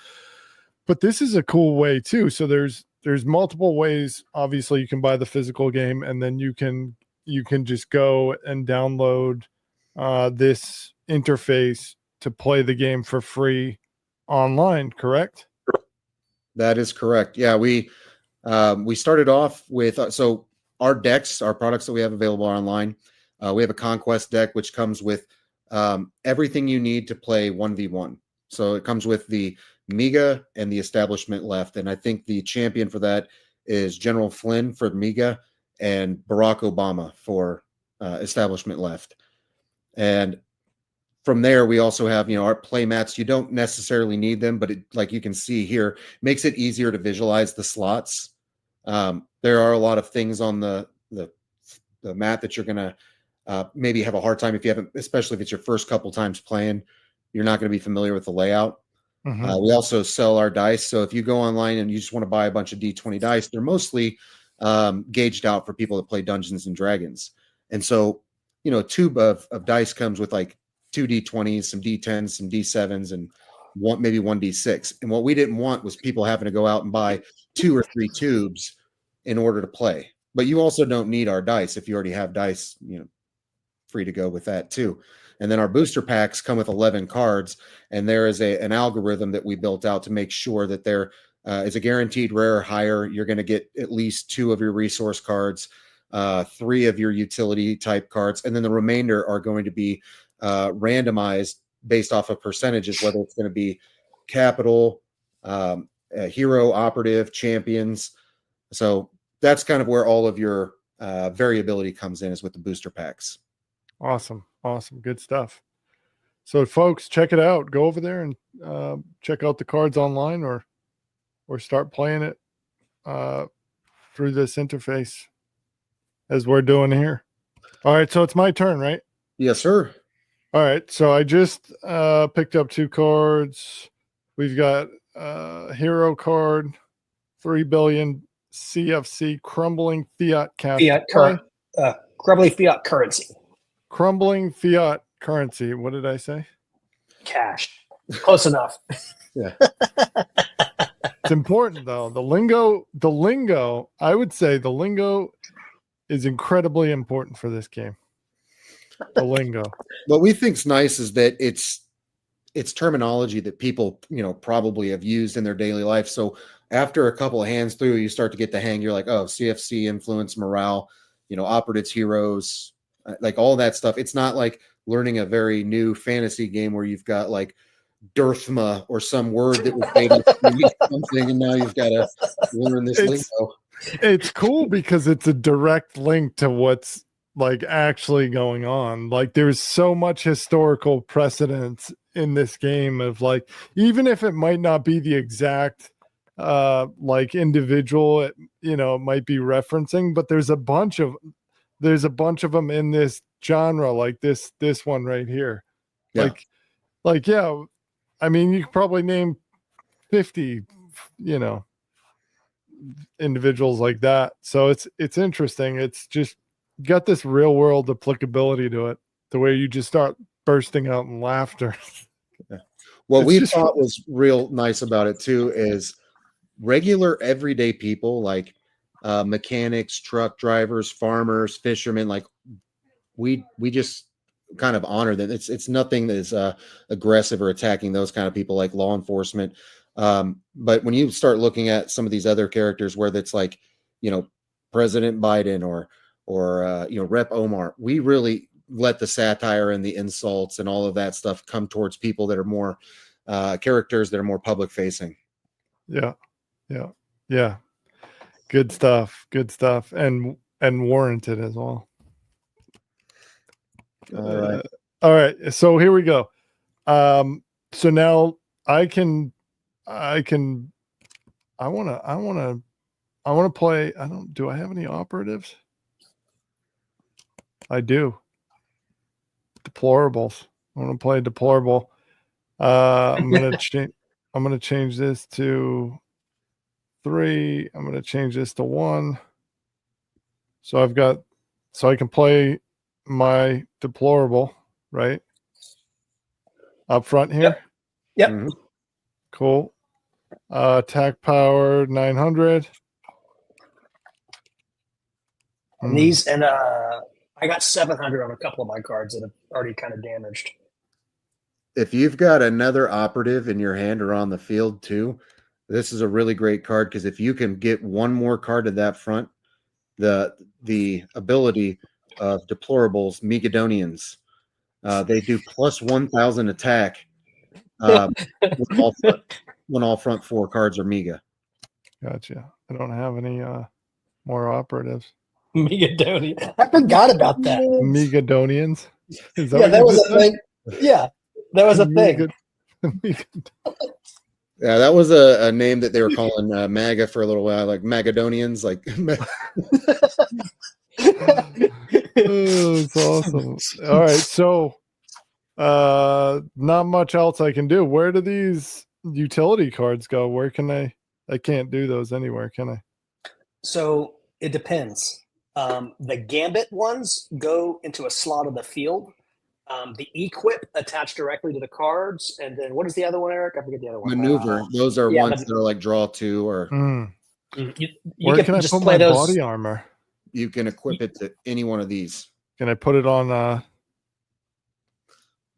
A: but this is a cool way too. So there's multiple ways. Obviously, you can buy the physical game, and then you can just go and download this interface to play the game for free online, correct?
C: That is correct. Yeah, we started off with so our decks, our products that we have available online. We have a Conquest deck, which comes with everything you need to play 1v1. So it comes with the MIGA and the Establishment Left. And I think the champion for that is General Flynn for MIGA and Barack Obama for Establishment Left. And from there, we also have, our play mats. You don't necessarily need them, but it, like you can see here, makes it easier to visualize the slots. There are a lot of things on the mat that you're going to maybe have a hard time if you haven't, especially if it's your first couple times playing, you're not going to be familiar with the layout.
A: Mm-hmm.
C: We also sell our dice. So if you go online and you just want to buy a bunch of D20 dice, they're mostly gauged out for people that play Dungeons and Dragons. And so, a tube of dice comes with like 2 D20s, some D10s, some D7s, and maybe 1 D6. And what we didn't want was people having to go out and buy 2 or 3 tubes in order to play. But you also don't need our dice if you already have dice, free to go with that too. And then our booster packs come with 11 cards, and there is an algorithm that we built out to make sure that there is a guaranteed rare or higher. You're going to get at least 2 of your resource cards, 3 of your utility type cards, and then the remainder are going to be randomized based off of percentages, whether it's going to be capital, hero, operative, champions. So that's kind of where all of your variability comes in, is with the booster packs.
A: Awesome. Good stuff. So folks, check it out. Go over there and check out the cards online, or start playing it through this interface as we're doing here. All right. So it's my turn, right?
C: Yes, sir.
A: All right, so I just picked up 2 cards. We've got hero card, 3 billion CFC, crumbling fiat
B: crumbling fiat currency.
A: Crumbling fiat currency. What did I say?
B: Cash. Close enough.
C: Yeah.
A: It's important though. The lingo, I would say the lingo is incredibly important for this game. The lingo.
C: What we think's nice is that it's terminology that people, probably have used in their daily life. So after a couple of hands through, you start to get the hang. You're like, oh, CFC, influence, morale, operatives, heroes, like all that stuff. It's not like learning a very new fantasy game where you've got like Dirthma or some word that was made up something, and now you've got to learn this lingo.
A: It's cool because it's a direct link to what's like actually going on. Like there's so much historical precedence in this game of like, even if it might not be the exact like individual it might be referencing, but there's a bunch of them in this genre, like this one right here.
C: Yeah.
A: Like yeah, I mean, you could probably name 50 individuals like that. So it's interesting. It's just got this real world applicability to it, the way you just start bursting out in laughter.
C: Yeah. What we thought was real nice about it too is regular everyday people like mechanics, truck drivers, farmers, fishermen. Like we just kind of honor that. It's nothing that is aggressive or attacking those kind of people like law enforcement. But when you start looking at some of these other characters where that's like, President Biden or Rep Omar, we really let the satire and the insults and all of that stuff come towards people that are more characters that are more public facing.
A: Yeah. Good stuff. And warranted as well.
C: All
A: right. So here we go. So now I want to play. Do I have any operatives? I do. Deplorables. I want to play deplorable. I'm going to change this to 3. I'm going to change this to 1. So I've got, so I can play my deplorable, right? Up front here.
B: Yep.
C: Mhm.
A: Cool. Attack power 900.
B: And these, and I got 700 on a couple of my cards that have already kind of damaged.
C: If you've got another operative in your hand or on the field too, this is a really great card because if you can get one more card to that front, the ability of deplorables, Migadonians, they do plus 1,000 attack when all front 4 cards are MIGA.
A: Gotcha. I don't have any more operatives.
B: Migadonian. I forgot about that.
A: Migadonians. Is that
B: Yeah,
A: what
B: that
A: you
B: was
A: just
B: a
A: said?
B: thing. Yeah, that was a thing.
C: Yeah, that was a name that they were calling MAGA for a little while, like Magadonians, like
A: Oh, it's awesome. All right, so not much else I can do. Where do these utility cards go? Where can I can't do those anywhere, can I?
B: So it depends. The Gambit ones go into a slot of the field. The Equip attached directly to the cards, and then what is the other one, Eric? I forget the other one.
C: maneuver. Those are
B: yeah,
C: ones that are like draw 2, or
B: You
A: Where can I
B: just
A: put
B: play
A: my
B: those.
A: body armor?
C: you can equip it to any one of these.
A: Can I put it on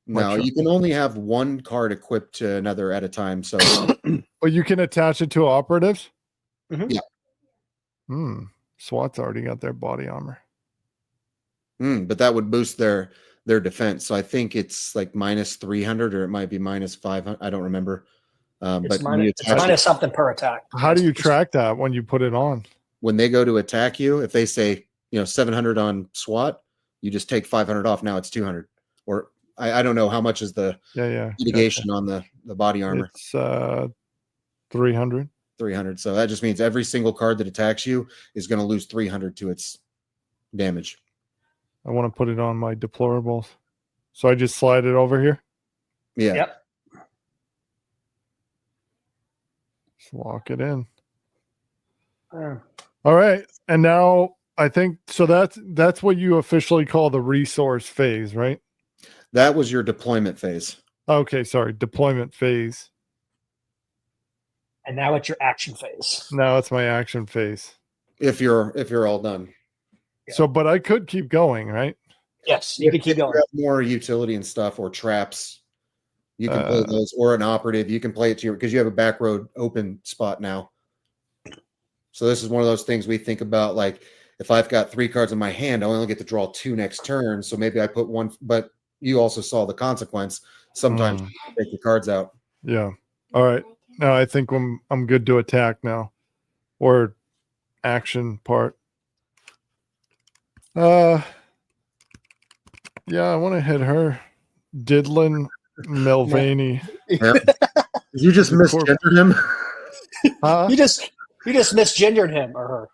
C: No, you can only have one card equipped to another at a time. So,
A: but you can attach it to operatives?
B: Mhm.
C: Yeah.
A: SWAT's already got their body armor.
C: but that would boost their defense. So I think it's like minus 300, or it might be minus 500. I don't remember.
B: It's
C: But
B: minus something per attack.
A: How do you track that when you put it on?
C: when they go to attack you, if they say 700 on SWAT, you just take 500 off. Now it's 200. Or I don't know how much is the mitigation on the body armor.
A: It's 300.
C: 300. So that just means every single card that attacks you is going to lose 300 to its damage.
A: I want to put it on my deplorables. So I just slide it over here.
C: Yeah.
B: Yep.
A: Just lock it in.
B: Uh,
A: All right. And now I think so that's what you officially call the resource phase, right?
C: That was your deployment phase.
A: Okay, sorry. Deployment phase.
B: and now it's your action phase.
A: Now it's my action phase.
C: If you're all done.
A: So, but I could keep going, right?
B: Yes, you can keep going.
C: You have more utility and stuff, or traps. You can play those, or an operative. You can play it to because you have a back road open spot now. So this is one of those things we think about. Like if I've got 3 cards in my hand, I only get to draw 2 next turn. So maybe I put 1. But you also saw the consequence. Sometimes you take the cards out.
A: Yeah. All right. Now I think I'm good to attack now, or action part. Yeah, I want to hit her, Diddlin Mulvaney.
C: Yeah. You just misgendered him.
B: You just misgendered him or her.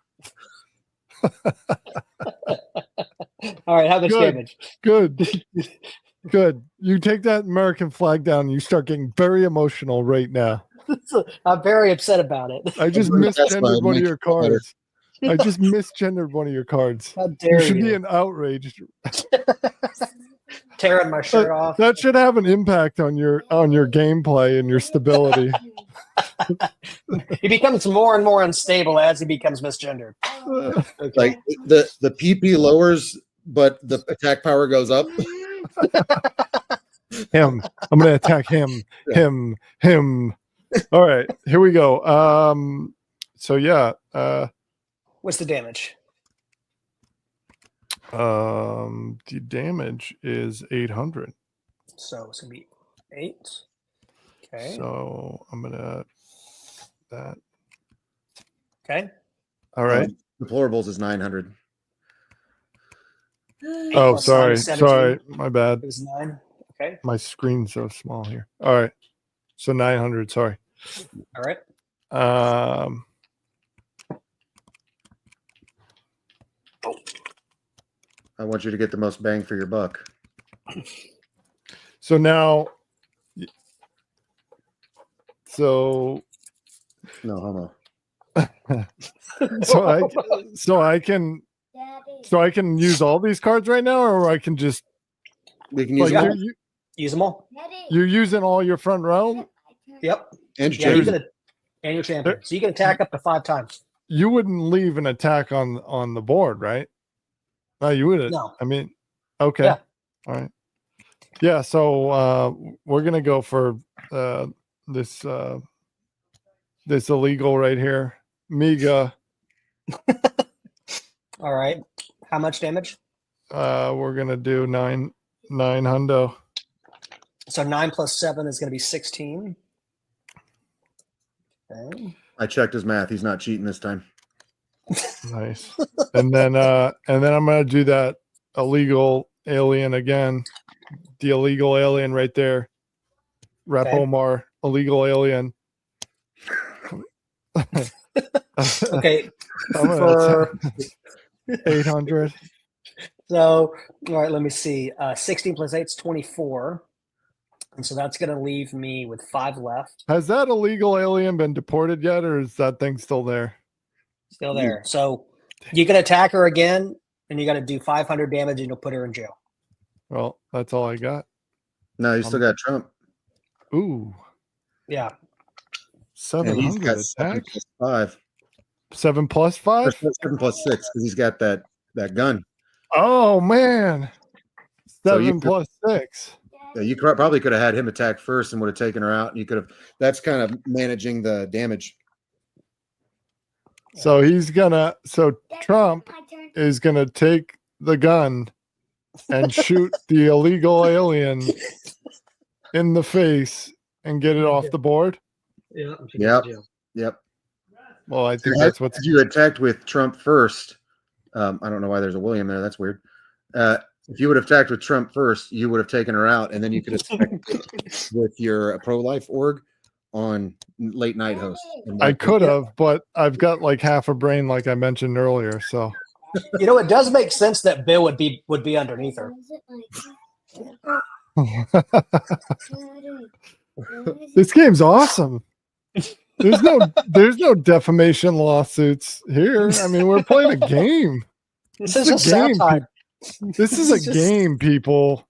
B: All right, how much damage?
A: Good. Good. You take that American flag down and you start getting very emotional right now.
B: I'm very upset about it.
A: I just misgendered one of your cards. I just misgendered one of your cards.
B: How dare
A: you? Should be an outrage.
B: Tearing my shirt off.
A: That should have an impact on your gameplay and your stability.
B: He becomes more and more unstable as he becomes misgendered.
C: Okay. Like the PP lowers, but the attack power goes up.
A: Him. I'm gonna attack him.
C: Yeah.
A: Him. All right, here we go. So yeah.
B: What's the damage?
A: The damage is 800.
B: So it's gonna be 8. Okay.
A: So I'm gonna that.
B: Okay.
A: All right.
C: Deplorables is 900.
A: Oh, sorry. Sorry. My bad.
B: It was 9. Okay.
A: My screen's so small here. All right. So 900. Sorry.
B: All right.
C: I want you to get the most bang for your buck.
A: So now, so
C: no homo.
A: so I can use all these cards right now, or I can just
C: We can use them all.
B: Use them all.
A: You're using all your front row.
B: Yep.
C: And
B: Yeah, and your champion. So you can attack up to 5 times.
A: You wouldn't leave an attack on the board, right? No, you wouldn't.
B: No.
A: I mean, okay.
B: Yeah.
A: All right. Yeah, so we're gonna go for this illegal right here. MIGA.
B: All right. How much damage?
A: We're gonna do 9 hundo.
B: So 9 plus 7 is gonna be 16. Okay.
C: I checked his math. He's not cheating this time.
A: Nice. and then I'm gonna do that illegal alien again. The illegal alien right there. Rep
B: Okay.
A: Omar, illegal alien.
B: Okay.
A: For 800.
B: So, all right, let me see. 16 plus 8 is 24. And so that's going to leave me with 5 left.
A: Has that illegal alien been deported yet, or is that thing still there?
B: Still there. So you can attack her again, and you got to do 500 damage, and you'll put her in jail.
A: Well, that's all I got.
C: No, you still got Trump.
A: Ooh.
B: Yeah.
A: 700 attack?
C: 5.
A: 7 plus 5?
C: 7 plus 6, because he's got that gun.
A: Oh, man. 7 plus 6.
C: Yeah, you probably could have had him attack first and would have taken her out. And you could have. That's kind of managing the damage.
A: So Trump is gonna take the gun and shoot the illegal alien in the face and get it off the board.
B: Yeah.
C: Yep.
A: Well, I think that's what
C: you attacked with Trump first. I don't know why there's a William there. That's weird. If you would have attacked with Trump first, you would have taken her out, and then you could attack with your pro-life org on late night host.
A: I could have, but I've got like half a brain, like I mentioned earlier. So,
B: You know, it does make sense that Bill would be underneath her.
A: this game's awesome. There's no defamation lawsuits here. I mean, we're playing a game.
B: This is a
A: game.
B: satire.
A: This is a game, people.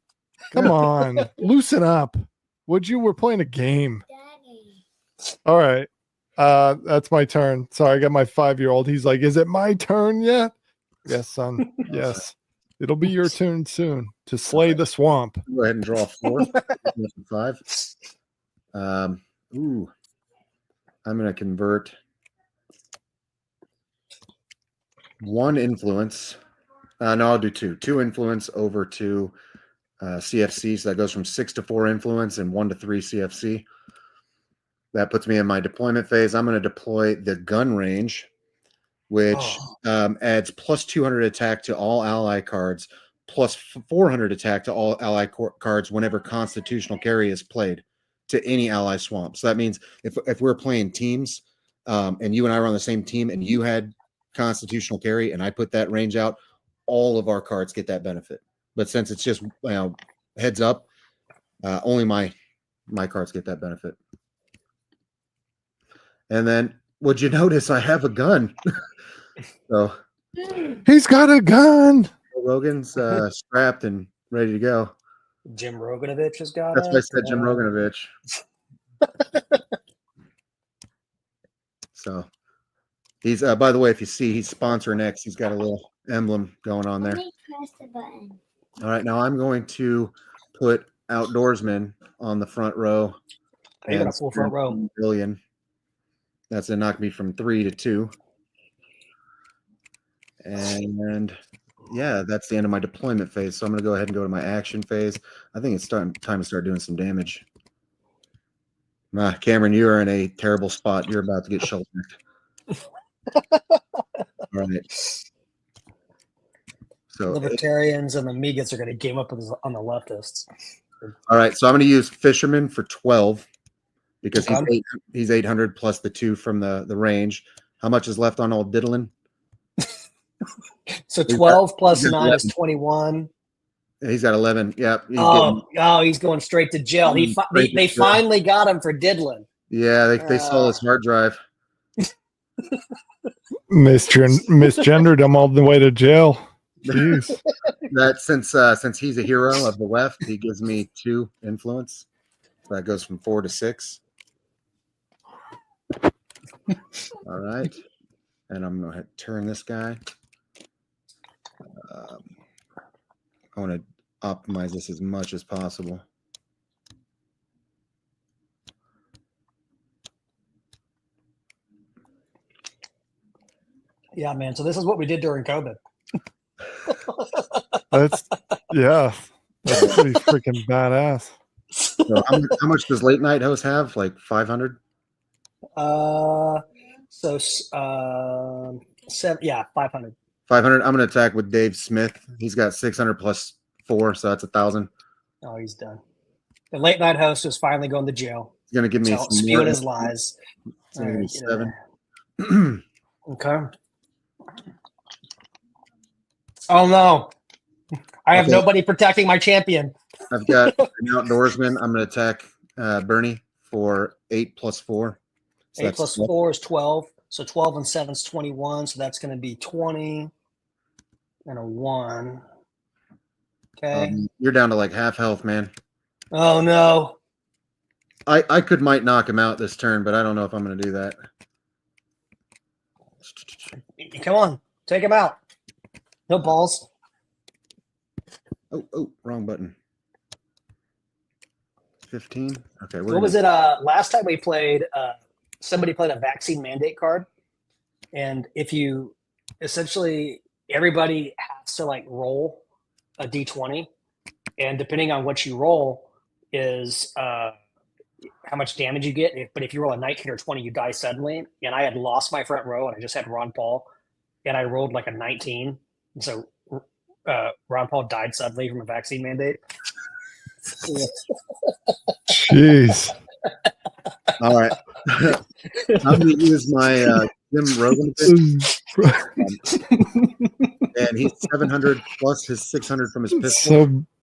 A: Come on, loosen up. We're playing a game. All right. That's my turn. Sorry, I got my 5-year-old. He's like, is it my turn yet? Yes, son. Yes. It'll be your turn soon to slay the swamp.
C: Go ahead and draw 4. 5. Ooh. I'm going to convert 1 influence. No, I'll do 2. 2 influence over to CFC. So that goes from 6 to 4 influence and 1 to 3 CFC. That puts me in my deployment phase. I'm going to deploy the gun range, which adds plus 200 attack to all ally cards, plus 400 attack to all ally cards whenever constitutional carry is played to any ally swamp. So that means if we're playing teams and you and I were on the same team and you had constitutional carry and I put that range out, all of our cards get that benefit. But since it's just heads up, only my cards get that benefit. And then would you notice I have a gun? So
A: he's got a gun.
C: Rogan's strapped and ready to go.
B: Jim Roganovich has got
C: That's why I said Jim Roganovich. So he's by the way, if you see, he's sponsoring X. He's got a little emblem going on there. All right, now I'm going to put Outdoorsman on the front row.
B: You got a full front row.
C: Billion. That's gonna knock me from 3 to 2. And yeah, that's the end of my deployment phase. So I'm gonna go ahead and go to my action phase. I think it's time to start doing some damage. Cameron, you are in a terrible spot. You're about to get shouldered. All right. So
B: Libertarians and the MIGAs are going to game up with on the leftists.
C: All right, so I'm going to use Fisherman for 12 because he's 800 plus the 2 from the range. How much is left on old Diddlin?
B: So 12 plus 9 is 21.
C: He's got 11. Yep.
B: He's going straight to jail. They finally got him for diddling.
C: Yeah, they stole his hard drive.
A: Misgendered him all the way to jail. Jeez.
C: That since he's a hero of the left, he gives me 2 influence. So that goes from 4 to 6. All right, and I'm gonna turn this guy. I want to optimize this as much as possible.
B: Yeah, man. So this is what we did during COVID.
A: That's pretty freaking badass.
C: So how much does late night host have? Like 500?
B: 500.
C: 500. I'm gonna attack with Dave Smith. He's got 600 plus 4, so that's 1,000.
B: Oh, he's done. The late night host is finally going to jail.
C: He's gonna give me some
B: spewing his lies.
C: It's gonna be 7.
B: Okay. Oh no! I have nobody protecting my champion.
C: I've got an outdoorsman. I'm gonna attack Bernie for 8 plus 4. So
B: 8 plus 4 is 12. So 12 and 7 is 21. So that's going to be 20 and a 1. Okay.
C: You're down to like half health, man.
B: Oh no!
C: I might knock him out this turn, but I don't know if I'm gonna do that.
B: Come on, take him out. No balls.
C: Oh, wrong button. 15. Okay.
B: What was it? Last time we played, somebody played a vaccine mandate card, and if you essentially everybody has to like roll a d20, and depending on what you roll is how much damage you get. But if you roll a 19 or 20, you die suddenly. And I had lost my front row, and I just had Ron Paul, and I rolled like a 19. And so Ron Paul died suddenly from a vaccine mandate.
A: Jeez.
C: All right. I'm going to use my Jim Rogan pick. And he's 700 plus his 600 from his pistol.
A: So